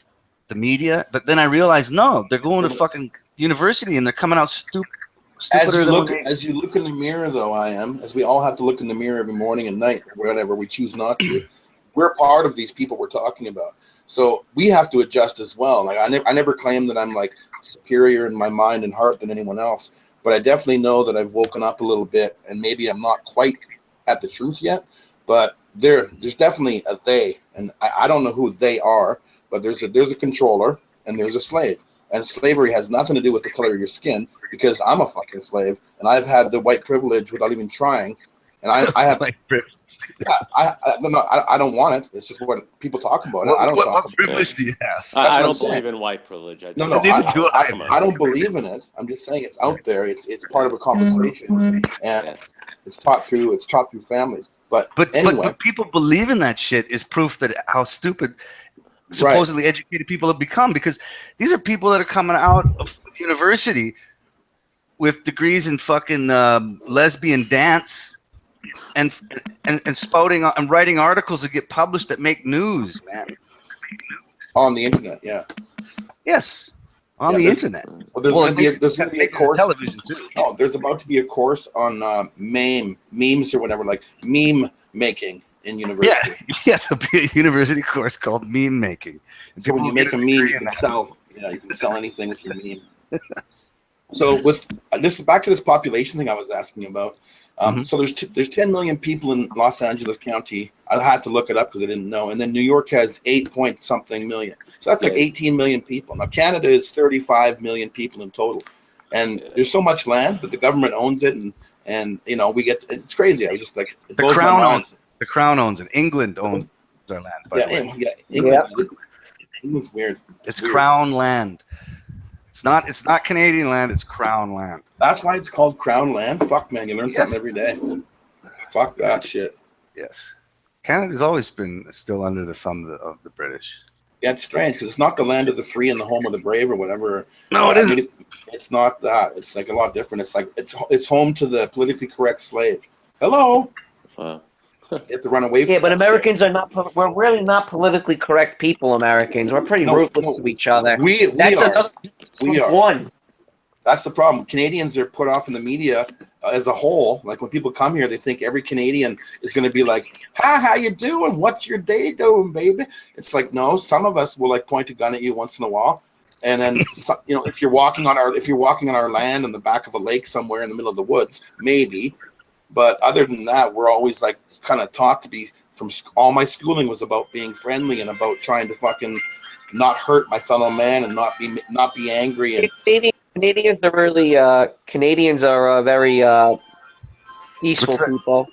the media? But then I realized, no, they're going to fucking university and they're coming out stupider. As you look in the mirror, though, as we all have to look in the mirror every morning and night, or whatever we choose not to. We're part of these people we're talking about, so we have to adjust as well. Like, I never claim that I'm like superior in my mind and heart than anyone else, but I definitely know that I've woken up a little bit, and maybe I'm not quite at the truth yet, but there's definitely a they, and I don't know who they are, but there's a controller and there's a slave, and slavery has nothing to do with the color of your skin, because I'm a fucking slave and I've had the white privilege without even trying, and I have white privilege. I don't want it. It's just what people talk about. What privilege do you have? I don't believe in white privilege. I don't believe in it. I'm just saying it's out there. It's part of a conversation, and it's taught through families. But anyway, but people believe in that shit is proof that how stupid supposedly educated people have become, because these are people that are coming out of university with degrees in fucking lesbian dance. And spouting and writing articles that get published that make news, man. On the internet, yeah. Yes, on the internet. Well, there's going to be a course. Television too. Oh, there's about to be a course on memes or whatever, like meme making in university. Yeah, there'll be a university course called meme making. So when you make a meme, you can sell. You can sell anything with your meme. So with this, back to this population thing I was asking about. So there's 10 million people in Los Angeles County. I had to look it up because I didn't know. And then New York has 8-point-something million. So that's like 18 million people. Now Canada is 35 million people in total. And there's so much land, but the government owns it, and we get it's crazy. I was just like, the Crown owns it. The Crown owns it. England owns our land. England. England's weird. It's weird. Crown land. It's not Canadian land, it's Crown land. That's why it's called Crown land. Fuck, man, you learn something every day. Fuck that shit. Yes. Canada's always been still under the thumb of the British. Yeah, it's strange because it's not the land of the free and the home of the brave or whatever. No, it isn't. It's not that. It's like a lot different. It's like it's home to the politically correct slave. Hello. You have to run away from but Americans are not. We're really not politically correct people. Americans. We're pretty ruthless to each other. We are. One. That's the problem. Canadians are put off in the media as a whole. Like when people come here, they think every Canadian is going to be like, "Hi, how you doing? What's your day doing, baby?" It's like, no. Some of us will like point a gun at you once in a while, and then if you're walking on our land in the back of a lake somewhere in the middle of the woods, maybe. But other than that, we're always like kind of taught to be. All my schooling was about being friendly and about trying to fucking not hurt my fellow man and not be angry. And Canadians are really Canadians are very peaceful people.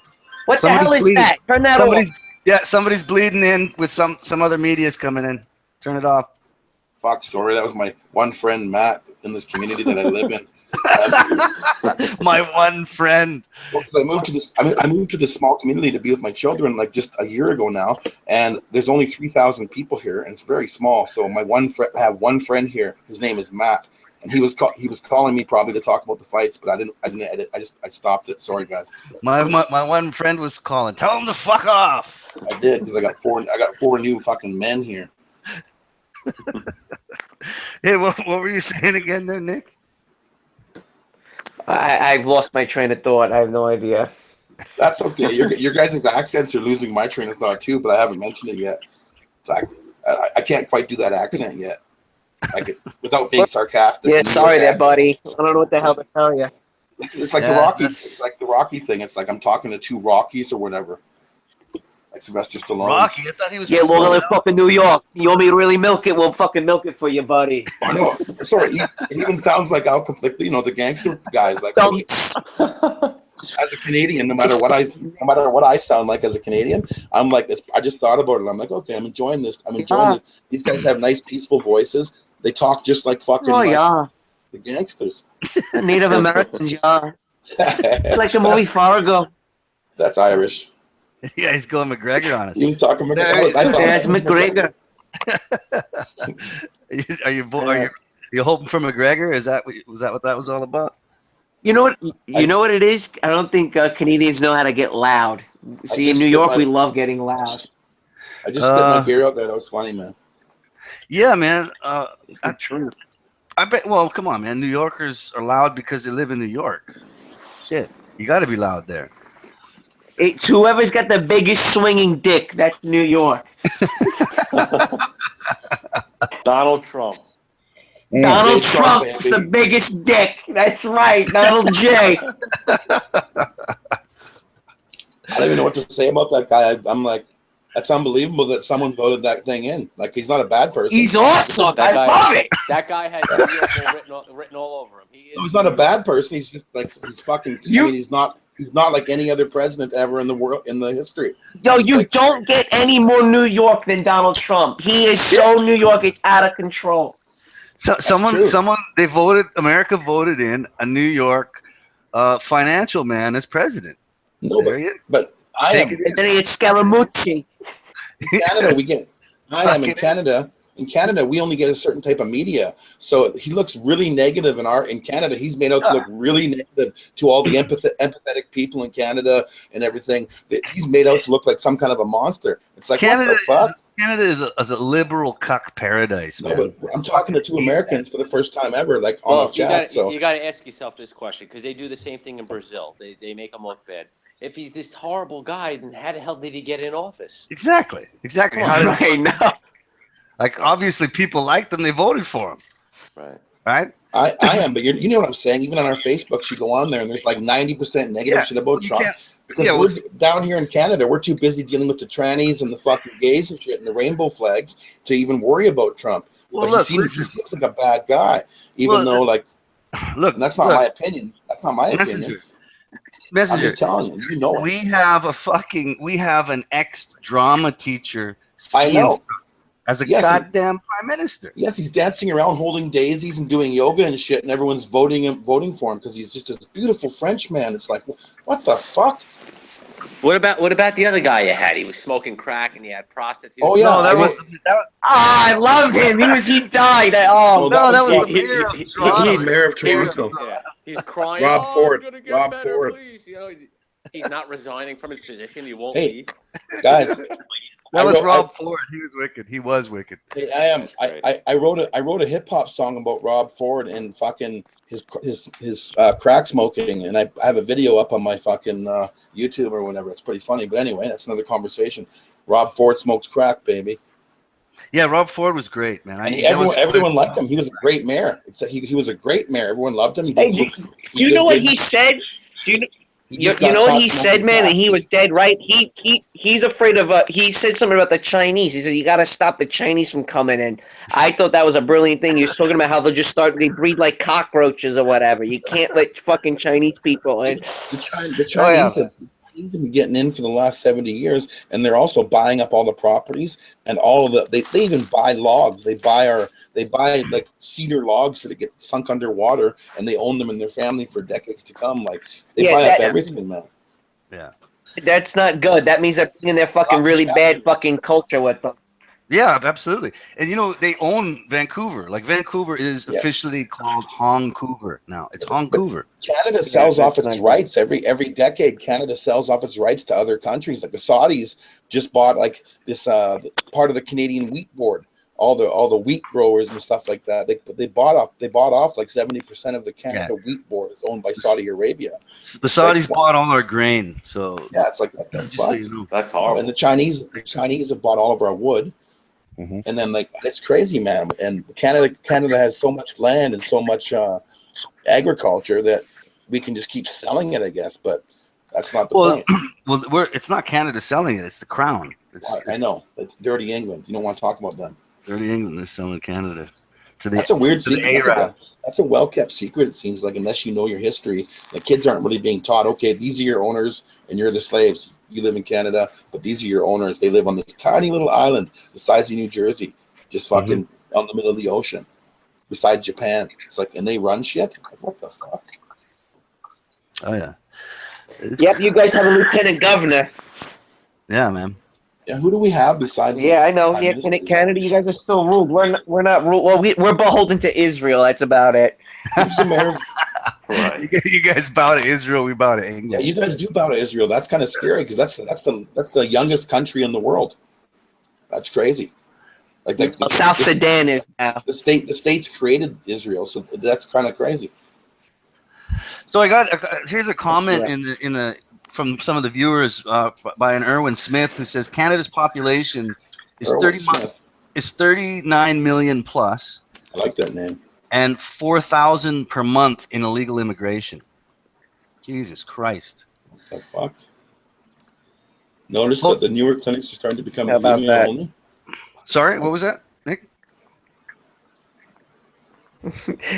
What the hell is that? Turn that off. Yeah, somebody's bleeding in with some other media's coming in. Turn it off. Fuck, sorry. That was my one friend, Matt, in this community that I live in. My one friend. Well, I moved to this small community to be with my children like just a year ago now, and there's only 3,000 people here, and it's very small. So I have one friend here. His name is Matt, and he was calling me probably to talk about the fights, but I didn't edit. I stopped it. Sorry, guys. My one friend was calling. Tell him to fuck off. I did because I got four new fucking men here. Hey, what were you saying again there, Nick? I've lost my train of thought. I have no idea. That's okay. Your guys' accents are losing my train of thought too, but I haven't mentioned it yet. I can't quite do that accent yet, like without being sarcastic. Yeah, sorry there, buddy. I don't know what the hell to tell you. It's like the Rockies. It's like the Rocky thing. It's like I'm talking to two Rockies or whatever. Like Sylvester Stallone. Rocky, I thought he was. Yeah, we're gonna fucking New York. You want me to really milk it? We'll fucking milk it for you, buddy. I know. Sorry, it even sounds like Al Conflict. You know, the gangster guys. Like as a Canadian, no matter what I sound like as a Canadian, I'm like this. I just thought about it. I'm like, okay, I'm enjoying this. I'm enjoying it. These guys have nice, peaceful voices. They talk just like fucking. Oh yeah, the gangsters. The Native Americans. Yeah, it's like the movie Fargo. That's Irish. Yeah, he's going McGregor on us. He was talking McGregor. That's McGregor. Are you hoping for McGregor? Was that what that was all about? You know what? You know what it is. I don't think Canadians know how to get loud. See, in New York, we love getting loud. I just spit my beer out there. That was funny, man. Yeah, man. That's true. I bet. Well, come on, man. New Yorkers are loud because they live in New York. Shit, you got to be loud there. It's whoever's got the biggest swinging dick. That's New York. Donald Trump. Donald J. Trump's the biggest dick. That's right, Donald J. I don't even know what to say about that guy. I'm like, that's unbelievable that someone voted that thing in. Like, he's not a bad person. He's awesome. I love it. That guy has written all over him. He's not a bad person. He's just like he's fucking. I mean, he's not like any other president ever in the world in the history. Yo, you don't get any more New York than Donald Trump. He is so New York, it's out of control. So America voted in a New York financial man as president. No, but I am. And then it's Scaramucci. In Canada, we get. I am in Canada. In Canada, we only get a certain type of media. So he looks really negative in Canada. He's made out to look really negative to all the empathetic people in Canada and everything. He's made out to look like some kind of a monster. It's like, Canada, what the fuck? Canada is a liberal cuck paradise, man. No, but I'm talking to two Americans for the first time ever, like on a chat. You got to ask yourself this question, because they do the same thing in Brazil. They make him look bad. If he's this horrible guy, then how the hell did he get in office? Exactly. Right. Like, obviously, people liked him. They voted for him. Right? I am, but you know what I'm saying? Even on our Facebooks, you go on there, and there's like 90% negative shit about Trump. Because we're down here in Canada, we're too busy dealing with the trannies and the fucking gays and shit and the rainbow flags to even worry about Trump. Well, but he seems like a bad guy, even though, like, look, and that's not my opinion. That's not my opinion. I'm just telling you, you know it. We have an ex-drama teacher. I know. As a goddamn prime minister. Yes, he's dancing around holding daisies and doing yoga and shit, and everyone's voting for him because he's just this beautiful French man. It's like, what the fuck? What about the other guy you had? He was smoking crack and he had prostitutes. Oh yeah, no, that was. I loved him. He died. Oh no, that was the mayor of Toronto. He's mayor of Toronto. Yeah. He's crying. Rob Ford. Rob Ford. You know, he's not resigning from his position. He won't leave. Guys. That was Rob Ford. He was wicked. He was wicked. Hey, I wrote a hip hop song about Rob Ford and fucking his crack smoking, and I have a video up on my fucking YouTube or whatever. It's pretty funny, but anyway, that's another conversation. Rob Ford smokes crack, baby. Yeah, Rob Ford was great, man. Everyone liked him. He was a great mayor. He was a great mayor. Everyone loved him. You know what he said? You know what he said, man, and he was dead right. He's afraid of he said something about the Chinese. He said you got to stop the Chinese from coming in. I thought that was a brilliant thing. He was talking about how they'll just they breed like cockroaches or whatever. You can't let fucking Chinese people in. The Chinese have been getting in for the last 70 years, and they're also buying up all the properties and all of they even buy logs. They buy like cedar logs that get sunk underwater, and they own them in their family for decades to come. Like they buy up everything, man. Yeah, that's not good. That means they're bringing their fucking really bad fucking culture with them. Yeah, absolutely. And you know they own Vancouver. Like Vancouver is officially called Hongcouver now. It's Hongcouver. Canada sells off its rights every decade. Canada sells off its rights to other countries. Like the Saudis just bought like this part of the Canadian Wheat Board. all the wheat growers and stuff like that. They bought off like 70% of the Canada wheat board is owned by Saudi Arabia. The Saudis bought all our grain, so yeah, it's like what the fuck? so you know. That's horrible. And the Chinese have bought all of our wood, and then like it's crazy, man. And Canada has so much land and so much agriculture that we can just keep selling it, I guess. But that's not the point. Well, it's not Canada selling it; it's the Crown. I know it's dirty England. You don't want to talk about them. Dirty England, they're selling Canada. That's a weird secret. That's a well-kept secret, it seems like, unless you know your history. The kids aren't really being taught, okay, these are your owners and you're the slaves. You live in Canada, but these are your owners. They live on this tiny little island the size of New Jersey, just fucking on the middle of the ocean, beside Japan. It's like, and they run shit? Like, what the fuck? Oh, yeah. Yep, you guys have a lieutenant governor. Yeah, man. Yeah, who do we have besides? Yeah, I know. Yeah, in Canada, you guys are still ruled. We're not ruled. Well, we're beholden to Israel. That's about it. Who's the mayor of You guys bow to Israel, we bow to England. Yeah, you guys do bow to Israel. That's kind of scary because that's the youngest country in the world. That's crazy. Like South Sudan is now. The states created Israel, so that's kind of crazy. So I got here's a comment in the from some of the viewers by an Erwin Smith who says Canada's population is 39 million plus. I like that name. And 4,000 per month in illegal immigration. Jesus Christ. What the fuck? Notice that the newer clinics are starting to become How about female that? only. Sorry, what was that, Nick?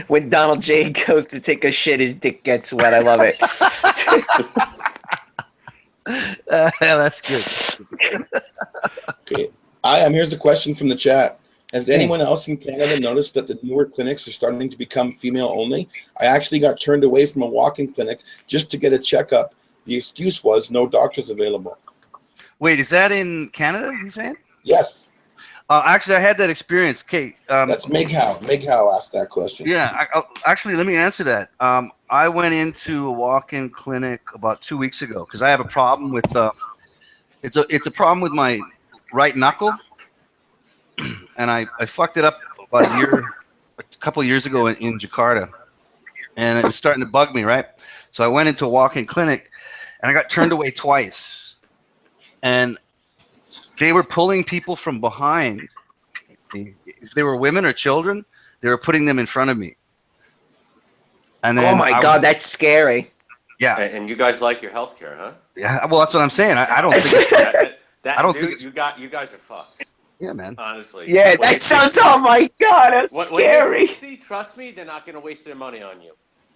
When Donald J goes to take a shit, his dick gets wet. I love it. Yeah, that's good. Okay. Here's the question from the chat. Has anyone else in Canada noticed that the newer clinics are starting to become female only? I actually got turned away from a walk-in clinic just to get a checkup. The excuse was no doctors available. Wait, is that in Canada, you saying? Yes. Actually, I had that experience. Kate. That's Meg Howe. Meg Howe asked that question. Yeah, actually, let me answer that. I went into a walk-in clinic about 2 weeks ago because I have a problem with it's a problem with my right knuckle, and I fucked it up about a couple of years ago in Jakarta, and it was starting to bug me, right? So I went into a walk-in clinic, and I got turned away twice, and they were pulling people from behind. If they were women or children, they were putting them in front of me. And then oh my God, that's scary. Yeah. And you guys like your healthcare, huh? Yeah. Well, that's what I'm saying. I don't think. I don't think you guys are fucked. Yeah, man. Honestly. Yeah, that sounds. Oh my God, that's scary. When you're 50, trust me, they're not going to waste their money on you.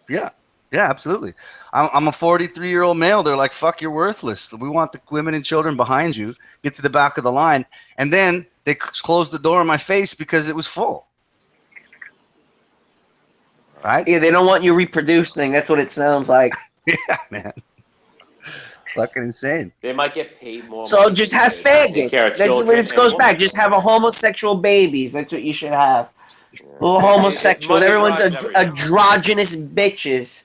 Yeah. Yeah, absolutely. I'm a 43-year-old male. They're like, fuck, you're worthless. We want the women and children behind you. Get to the back of the line. And then they closed the door in my face because it was full. Right? Yeah, they don't want you reproducing. That's what it sounds like. Yeah, man. Fucking insane. They might get paid more. So just have faggots. That's where this goes back. Just have a homosexual babies. That's what you should have. Little homosexual. Everyone's androgynous bitches.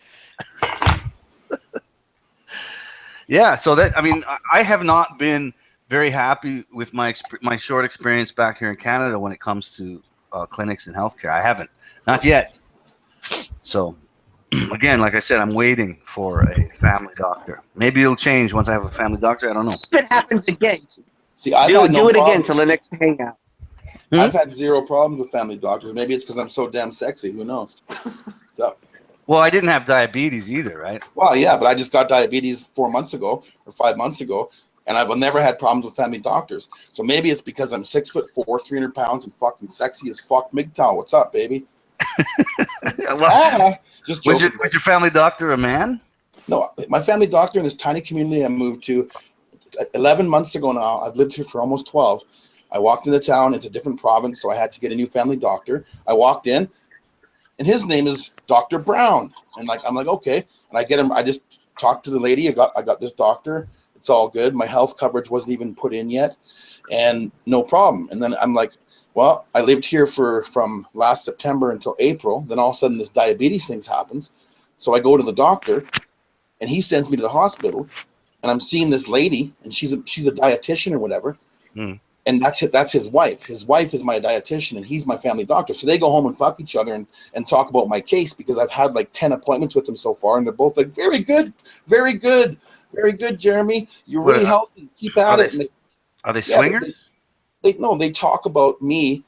Yeah, so that, I mean, I have not been very happy with my short experience back here in Canada when it comes to clinics and healthcare. I haven't, not yet. So, again, like I said, I'm waiting for a family doctor. Maybe it'll change once I have a family doctor. I don't know. If it happens again, See, do it again till the next hangout. I've had zero problems with family doctors. Maybe it's because I'm so damn sexy. Who knows? So. Well, I didn't have diabetes either, right? Well, yeah, but I just got diabetes 4 months ago or 5 months ago, and I've never had problems with family doctors. So maybe it's because I'm 6'4", 300 pounds, and fucking sexy as fuck. MGTOW, what's up, baby? Just was your family doctor a man? No, my family doctor in this tiny community I moved to 11 months ago now. I've lived here for almost 12. I walked into town. It's a different province, so I had to get a new family doctor. I walked in, and his name is Dr. Brown. And I'm like, okay. And I get him. I just talked to the lady. I got this doctor. It's all good. My health coverage wasn't even put in yet, and no problem. And then I'm like, well, I lived here from last September until April. Then all of a sudden this diabetes thing happens. So I go to the doctor, and he sends me to the hospital, and I'm seeing this lady, and she's a dietitian or whatever. and that's his wife. His wife is my dietitian, and he's my family doctor. So they go home and fuck each other and talk about my case, because I've had like 10 appointments with them so far, and they're both like, very good, very good, very good, Jeremy. You're really healthy. Keep at it. Are they swingers? They talk about me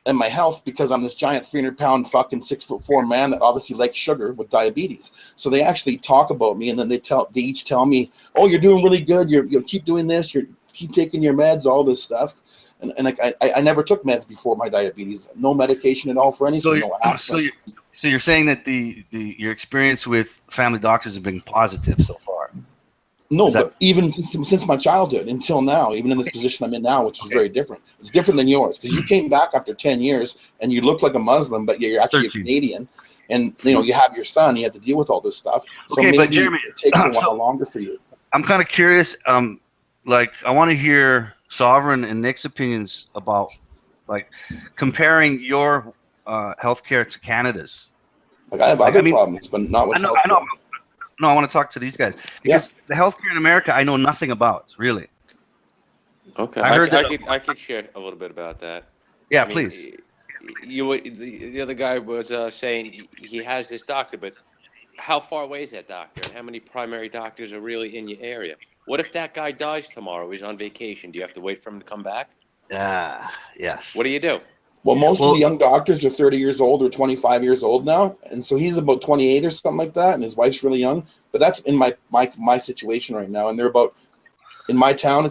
and my health, because I'm this giant 300-pound fucking 6'4" man that obviously likes sugar with diabetes. So they actually talk about me, and then they each tell me, oh, you're doing really good. You'll keep doing this. You keep taking your meds, all this stuff. And like I never took meds before my diabetes. No medication at all for anything. So you're saying that your experience with family doctors has been positive so far? No, but even since my childhood until now, even in this position I'm in now, which is very different. It's different than yours, because you came back after 10 years and you look like a Muslim, but you're actually 13. A Canadian, and you have your son. You have to deal with all this stuff. So okay, but Jeremy, it takes a while longer for you. I'm kind of curious. Like, I want to hear Sovereign and Nick's opinions about, like, comparing your healthcare to Canada's. Like, I have other problems, but not with healthcare. I know. No, I want to talk to these guys, because the healthcare in America I know nothing about, really. Okay, I could share a little bit about that. Yeah, please. The other guy was saying he has this doctor, but how far away is that doctor? And how many primary doctors are really in your area? What if that guy dies tomorrow? He's on vacation. Do you have to wait for him to come back? Yes. What do you do? Well, most of the young doctors are 30 years old or 25 years old now, and so he's about 28 or something like that, and his wife's really young. But that's in my situation right now, and they're about, in my town,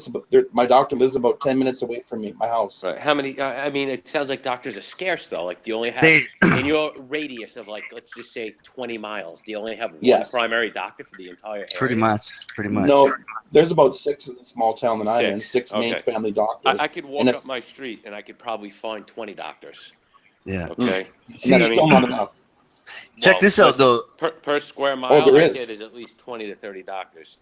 my doctor lives about 10 minutes away from me, my house. Right. How many? I mean, it sounds like doctors are scarce though. Like, do you only have in your radius of, like, let's just say 20 miles? Do you only have one primary doctor for the entire area? Pretty much. No, there's about 6 in the small town that I'm in. 6 main family doctors. I could walk up my street and I could probably find 20 doctors. Yeah. Okay. That's still not enough. Check this out, though. Per square mile, there's at least 20 to 30 doctors.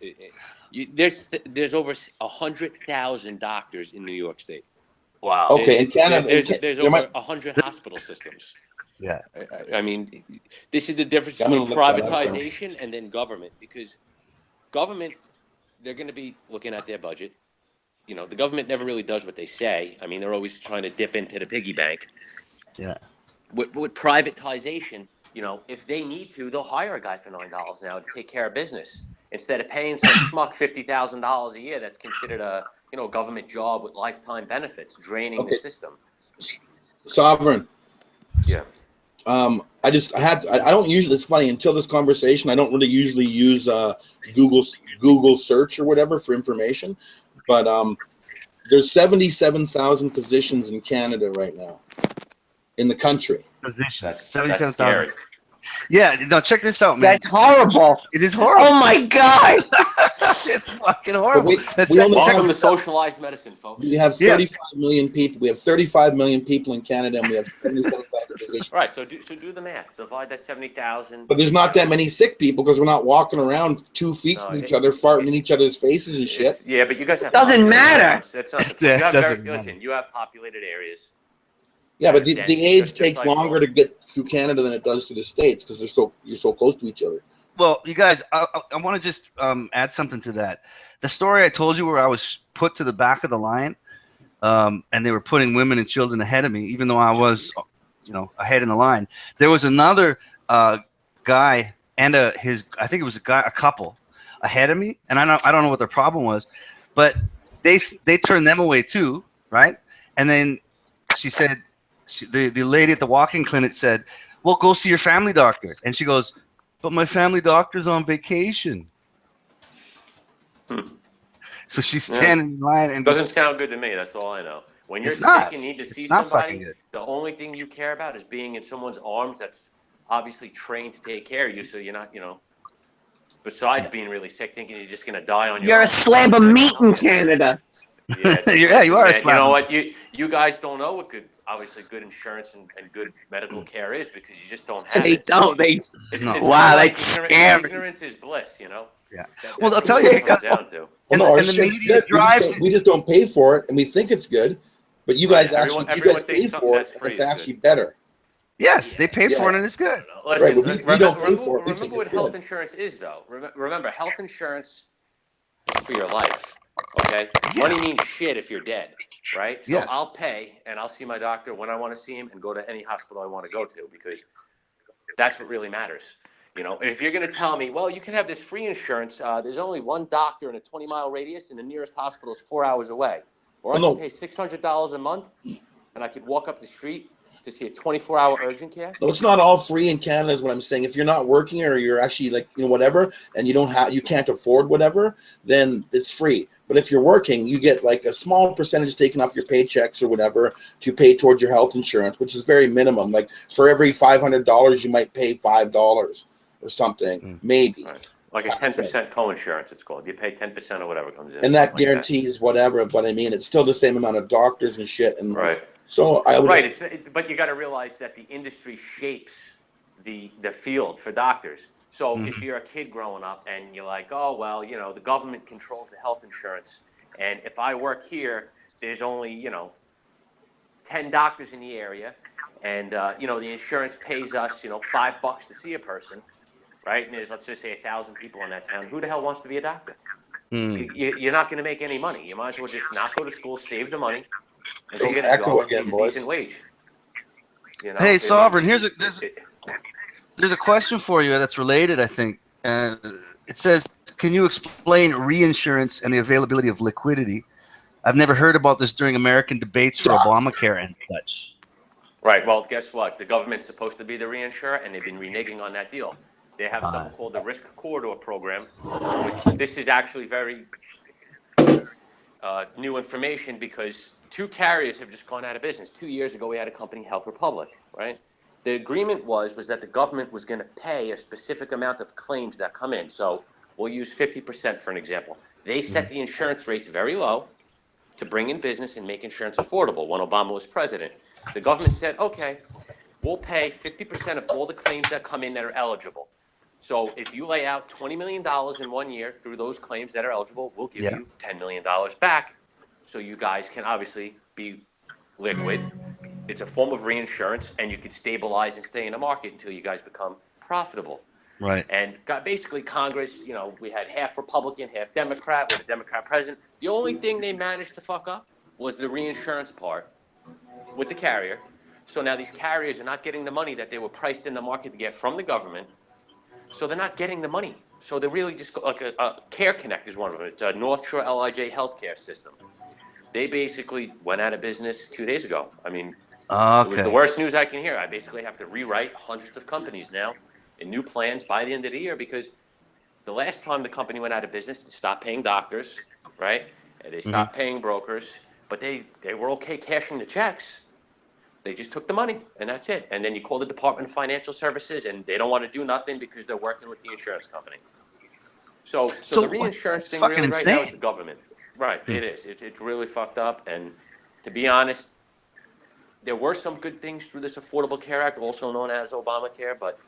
There's over 100,000 doctors in New York State. Wow. Okay, in Canada, there's over 100 hospital systems. Yeah. I mean, this is the difference between privatization and then government, because government, they're going to be looking at their budget. You know, the government never really does what they say. I mean, they're always trying to dip into the piggy bank. Yeah. With privatization, you know, if they need to, they'll hire a guy for $9 an hour to take care of business instead of paying some schmuck $50,000 a year that's considered a government job with lifetime benefits, draining the system. Sovereign. Yeah. I don't usually. It's funny, until this conversation, I don't really usually use Google search or whatever for information, but there's 77,000 physicians in Canada right now, in the country. Physicians, 77,000. Yeah, no, check this out, man. That's horrible. It is horrible. Oh my God. It's fucking horrible. Welcome to socialized medicine, folks. We have 35 million people. We have 35 million people in Canada, and we have 77,000 physicians. Right. So do the math. Divide that 70,000. But there's not that many sick people, because we're not walking around 2 feet from each other, farting in each other's faces and shit. Yeah, but you guys have. Doesn't matter. That's not. Listen, you have populated areas. Yeah, but the AIDS takes longer to get through Canada than it does through the States, because you're so close to each other. Well, you guys, I want to just add something to that. The story I told you where I was put to the back of the line, and they were putting women and children ahead of me, even though I was, ahead in the line. There was another guy and I think it was a couple ahead of me, and I don't know what their problem was, but they turned them away too, right? And then she said. The lady at the walk-in clinic said, well, go see your family doctor. And she goes, but my family doctor's on vacation. So she's standing in line. And doesn't sound good to me. That's all I know. When you're sick and need to see somebody, the only thing you care about is being in someone's arms that's obviously trained to take care of you, so you're not, besides being really sick, thinking you're just going to die on your own. You're a slab of meat in Canada. Yeah, you are a slab. You know what? You guys don't know what obviously good insurance and good medical care is, because you just don't have it. Wow, that's scary. Ignorance is bliss, Yeah. Well, I'll tell you, because we just don't pay for it, and we think it's good, but you guys pay for it, and it's actually better. Yes, they pay for it, and it's good. Listen, right, but we don't pay for it. We remember what health insurance is, though. Remember, health insurance is for your life. Okay, money means shit if you're dead. right? So Yes. I'll pay and I'll see my doctor when I want to see him and go to any hospital I want to go to, because that's what really matters. You know, if you're going to tell me, well, you can have this free insurance, there's only one doctor in a 20-mile radius and the nearest hospital is 4 hours away. Or I Well, can pay $600 a month and I could walk up the street to see a 24-hour urgent care. No, it's not all free in Canada is what I'm saying. If you're not working or you're actually like, whatever, and you can't afford whatever, then it's free. But if you're working, you get like a small percentage taken off your paychecks or whatever to pay towards your health insurance, which is very minimum. Like for every $500, you might pay $5 or something, maybe. Right. Like a 10% co-insurance, it's called. You pay 10% or whatever comes in. And that like guarantees whatever, but I mean, it's still the same amount of doctors and shit. And right. So I would. Right. But you got to realize that the industry shapes the field for doctors. So if you're a kid growing up and you're like, oh, well, the government controls the health insurance. And if I work here, there's only, 10 doctors in the area. And, the insurance pays us, $5 to see a person. Right. And there's, let's just say 1,000 people in that town. Who the hell wants to be a doctor? You're not going to make any money. You might as well just not go to school, save the money, and go get a job and take a decent wage. Hey, Sovereign, there's a question for you that's related, I think. It says, can you explain reinsurance and the availability of liquidity? I've never heard about this during American debates for Obamacare and such. Right. Well, guess what? The government's supposed to be the reinsurer, and they've been reneging on that deal. They have something called the Risk Corridor Program, which this is actually very new information because 2 carriers have just gone out of business. 2 years ago, we had a company, Health Republic, right? The agreement was that the government was going to pay a specific amount of claims that come in. So we'll use 50% for an example. They set the insurance rates very low to bring in business and make insurance affordable when Obama was president. The government said, okay, we'll pay 50% of all the claims that come in that are eligible. So if you lay out $20 million in 1 year through those claims that are eligible, we'll give you $10 million back. So you guys can obviously be liquid. It's a form of reinsurance, and you can stabilize and stay in the market until you guys become profitable. Right. And basically Congress, we had half Republican, half Democrat, with a Democrat president. The only thing they managed to fuck up was the reinsurance part with the carrier. So now these carriers are not getting the money that they were priced in the market to get from the government. So they're not getting the money. So they're really just like a Care Connect is one of them. It's a North Shore LIJ healthcare system. They basically went out of business 2 days ago. I mean, it was the worst news I can hear. I basically have to rewrite hundreds of companies now in new plans by the end of the year because the last time the company went out of business, they stopped paying doctors, right? And they stopped paying brokers, but they were okay cashing the checks. They just took the money, and that's it. And then you call the Department of Financial Services, and they don't want to do nothing because they're working with the insurance company. So the reinsurance thing really right now is the government. Right, it is. It's really fucked up. And to be honest, there were some good things through this Affordable Care Act, also known as Obamacare, but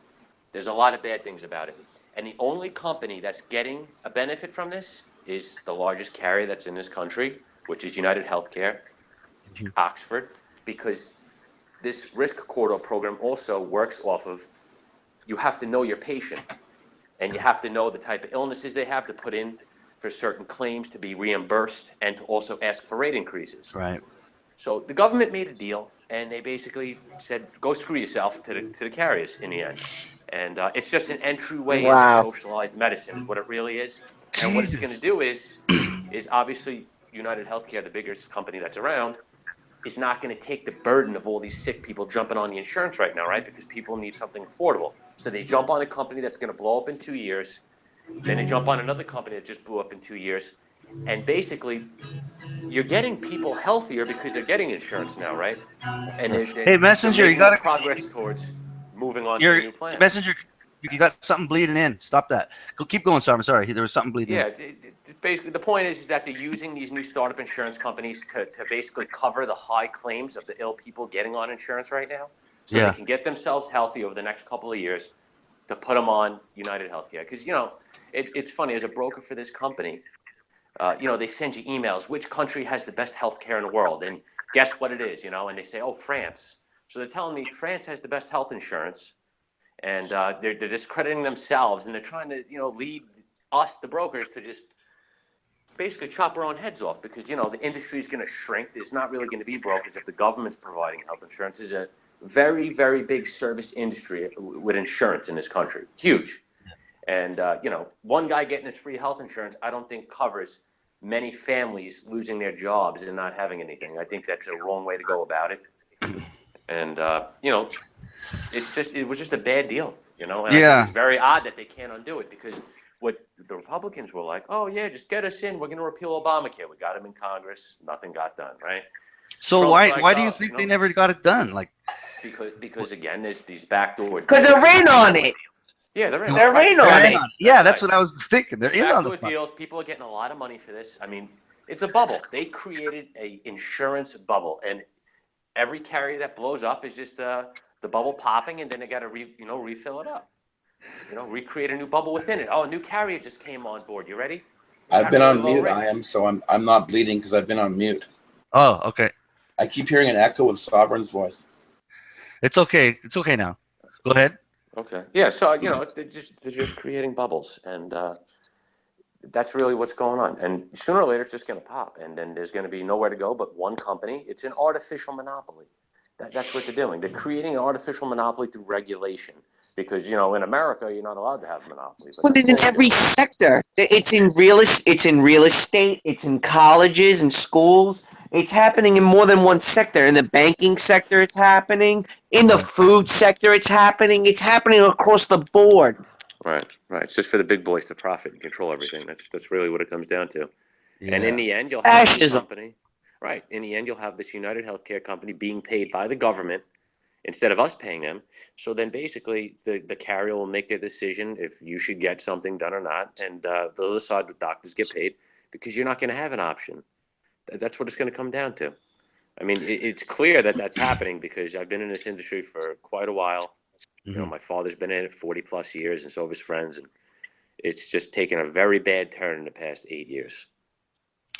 there's a lot of bad things about it. And the only company that's getting a benefit from this is the largest carrier that's in this country, which is United Healthcare, Oxford, because this Risk Corridor program also works off of, you have to know your patient, and you have to know the type of illnesses they have to put in for certain claims to be reimbursed and to also ask for rate increases. Right. So the government made a deal, and they basically said, go screw yourself to the carriers in the end. And it's just an entryway into socialized medicine is what it really is. And what it's going to do is obviously United Healthcare, the biggest company that's around, is not going to take the burden of all these sick people jumping on the insurance right now, right? Because people need something affordable. So they jump on a company that's going to blow up in 2 years. Then they jump on another company that just blew up in 2 years. And basically, you're getting people healthier because they're getting insurance now, right? And hey, Messenger, you got progress towards moving on to a new plan. Messenger, you got something bleeding in. Stop that. Keep going, Sovereign. Sorry, there was something bleeding in. Basically, the point is that they're using these new startup insurance companies to basically cover the high claims of the ill people getting on insurance right now. So they can get themselves healthy over the next couple of years to put them on United Healthcare. Because, it's funny, as a broker for this company, they send you emails, which country has the best healthcare in the world? And guess what it is, and they say, oh, France. So they're telling me France has the best health insurance, and they're discrediting themselves, and they're trying to, lead us, the brokers, to just basically chop our own heads off because, you know, the industry is going to shrink. There's not really going to be brokers if the government's providing health insurance. There's a very, very big service industry with insurance in this country. Huge. And, you know, one guy getting his free health insurance, I don't think covers many families losing their jobs and not having anything. I think that's a wrong way to go about it. And, you know, it was just a bad deal, you know, and I think it's very odd that they can't undo it because what the Republicans were like, oh, yeah, just get us in. We're going to repeal Obamacare. We got him in Congress. Nothing got done, right? So Trump's why do you think they never got it done? Like, because again, there's these back doors. Because they're in on it. Yeah, they're in on it. Yeah, that's what I was thinking. They're in on the deals. People are getting a lot of money for this. I mean, it's a bubble. They created a insurance bubble, and every carrier that blows up is just the bubble popping, and then they got to refill it up. You know, recreate a new bubble within it. Oh, a new carrier just came on board. You ready? I've been on mute. I am, so I'm not bleeding because I've been on mute. Oh, okay. I keep hearing an echo of Sovereign's voice. It's okay. It's okay now. Go ahead. Okay. Yeah. So you know, they're just creating bubbles, and that's really what's going on. And sooner or later, it's just going to pop, and then there's going to be nowhere to go but one company. It's an artificial monopoly. That's what they're doing. They're creating an artificial monopoly through regulation because, you know, in America, you're not allowed to have a monopoly. Well, it's in every sector. It's in real estate. It's in colleges and schools. It's happening in more than one sector. In the banking sector, it's happening. In the food sector, it's happening. It's happening across the board. Right. It's just for the big boys to profit and control everything. That's really what it comes down to. Yeah. And in the end, you'll have a company. Right. In the end, you'll have this United Healthcare company being paid by the government instead of us paying them. So then basically the carrier will make their decision if you should get something done or not. And they'll decide the doctors get paid because you're not going to have an option. That's what it's going to come down to. I mean, it's clear that that's happening because I've been in this industry for quite a while. Mm-hmm. You know, my father's been in it 40 plus years and so have his friends. And it's just taken a very bad turn in the past 8 years.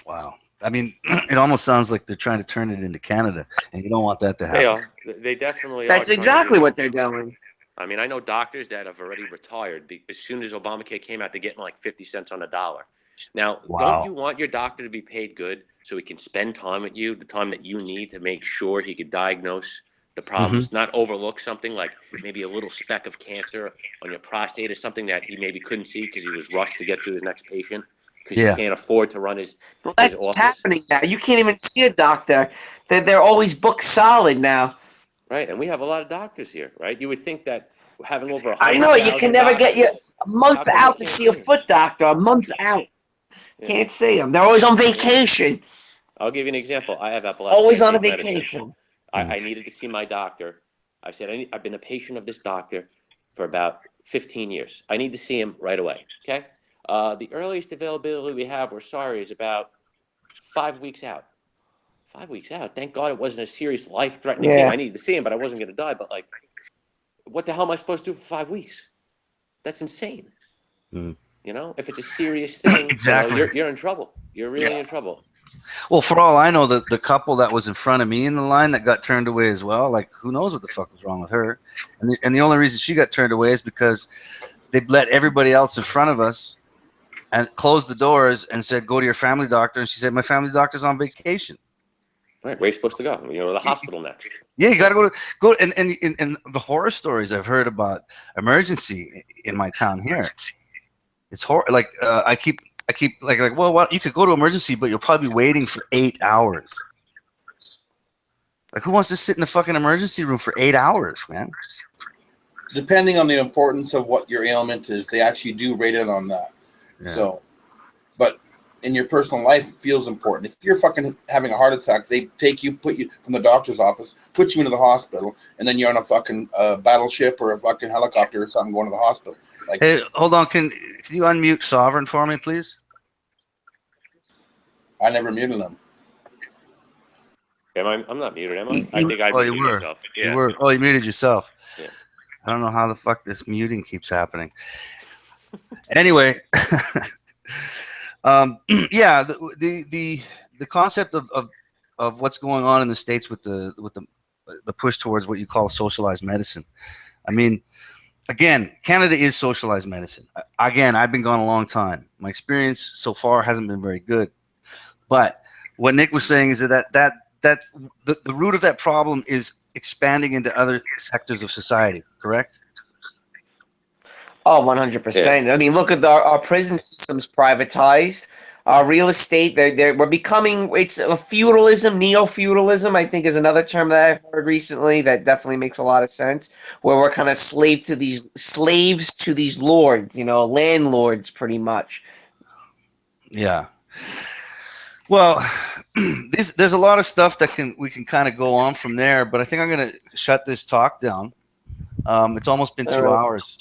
Wow. I mean, it almost sounds like they're trying to turn it into Canada, and you don't want that to happen. They are. They definitely are. That's exactly what they're doing. I mean, I know doctors that have already retired. As soon as Obamacare came out, they're getting like 50 cents on a dollar. Now, Don't you want your doctor to be paid good so he can spend time with you, the time that you need to make sure he could diagnose the problems, not overlook something like maybe a little speck of cancer on your prostate or something that he maybe couldn't see because he was rushed to get to his next patient? Because you can't afford to run his That's office. Happening now. You can't even see a doctor. They're always booked solid now. Right, and we have a lot of doctors here, right? You would think that having over 100,000 I know, you can never get you a month out to see a foot doctor, a month out. Yeah. Can't see them. They're always on vacation. I'll give you an example. I have epilepsy. Always on a vacation. I needed to see my doctor. I said, I've been a patient of this doctor for about 15 years. I need to see him right away, okay? The earliest availability we have, we're sorry, is about 5 weeks out. 5 weeks out. Thank God it wasn't a serious life-threatening thing. I needed to see him, but I wasn't going to die. But, like, what the hell am I supposed to do for 5 weeks? That's insane. You know, if it's a serious thing, exactly. You're in trouble. You're really in trouble. Well, for all I know, the couple that was in front of me in the line that got turned away as well, like, who knows what the fuck was wrong with her? And the only reason she got turned away is because they let everybody else in front of us and closed the doors and said, go to your family doctor. And she said, my family doctor's on vacation. Right. Where are you supposed to go? You know, the hospital next. Yeah, you got to go. And the horror stories I've heard about emergency in my town here. It's horror. Like, I keep like, well, you could go to emergency, but you'll probably be waiting for 8 hours. Like, who wants to sit in the fucking emergency room for 8 hours, man? Depending on the importance of what your ailment is, they actually do rate it on that. Yeah. So, but in your personal life, it feels important. If you're fucking having a heart attack, they take you, put you from the doctor's office, put you into the hospital, and then you're on a fucking battleship or a fucking helicopter or something going to the hospital. Like, hey, hold on. Can you unmute Sovereign for me, please? I never muted him. I'm not muted, am I? I think I muted myself. Yeah. You were. Oh, you muted yourself. Yeah. I don't know how the fuck this muting keeps happening. Anyway, yeah, the concept of what's going on in the States with the push towards what you call socialized medicine. I mean, again, Canada is socialized medicine. Again, I've been gone a long time. My experience so far hasn't been very good. But what Nick was saying is that the root of that problem is expanding into other sectors of society, correct? Oh, 100%. I mean, look at our prison system's privatized. Our real estate, we're becoming, it's a feudalism, neo-feudalism, I think is another term that I've heard recently that definitely makes a lot of sense, where we're kind of slaves to these lords, landlords pretty much. Yeah. Well, there's a lot of stuff that we can kind of go on from there, but I think I'm going to shut this talk down. It's almost been 2 hours.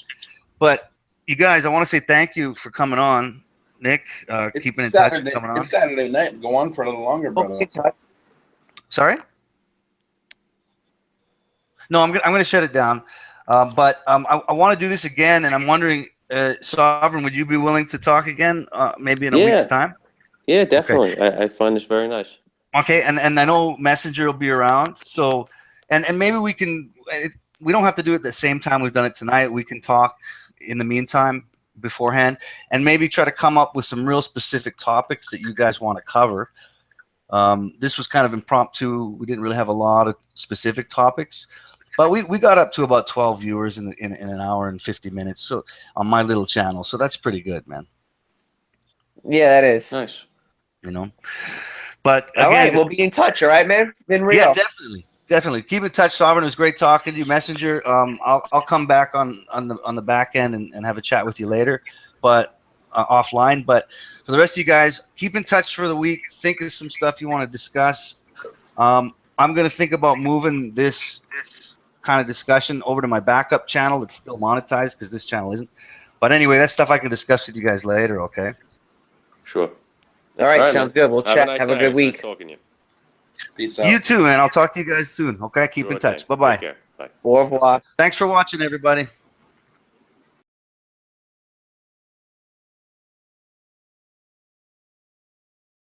But you guys, I want to say thank you for coming on. Nick, keeping in touch and coming on. It's Saturday night. Go on for a little longer, brother. Sorry? No, I'm going to shut it down. But I want to do this again, and I'm wondering, Sovereign, would you be willing to talk again, maybe in a week's time? Yeah, definitely. Okay. I find this very nice. Okay, and I know Messenger will be around, so and maybe we can. We don't have to do it at the same time we've done it tonight. We can talk in the meantime beforehand, and maybe try to come up with some real specific topics that you guys want to cover. This was kind of impromptu. We didn't really have a lot of specific topics, but we got up to about 12 viewers in an hour and 50 minutes. So on my little channel, so that's pretty good, man. Yeah, that is nice. But again, all right, we'll be in touch. All right, man. Been real. Yeah, definitely. Keep in touch, Sovereign. It was great talking to you. Messenger. I'll come back on the back end and have a chat with you later, but offline. But for the rest of you guys, keep in touch for the week. Think of some stuff you want to discuss. I'm gonna think about moving this kind of discussion over to my backup channel. It's still monetized because this channel isn't. But anyway, that's stuff I can discuss with you guys later. Okay. Sure. All right, sounds good. We'll chat. Nice have a good week. Nice talking to you. Peace out. You too, man. I'll talk to you guys soon. Okay, keep in touch. Bye-bye. Take care. Bye. Au revoir. Thanks for watching, everybody.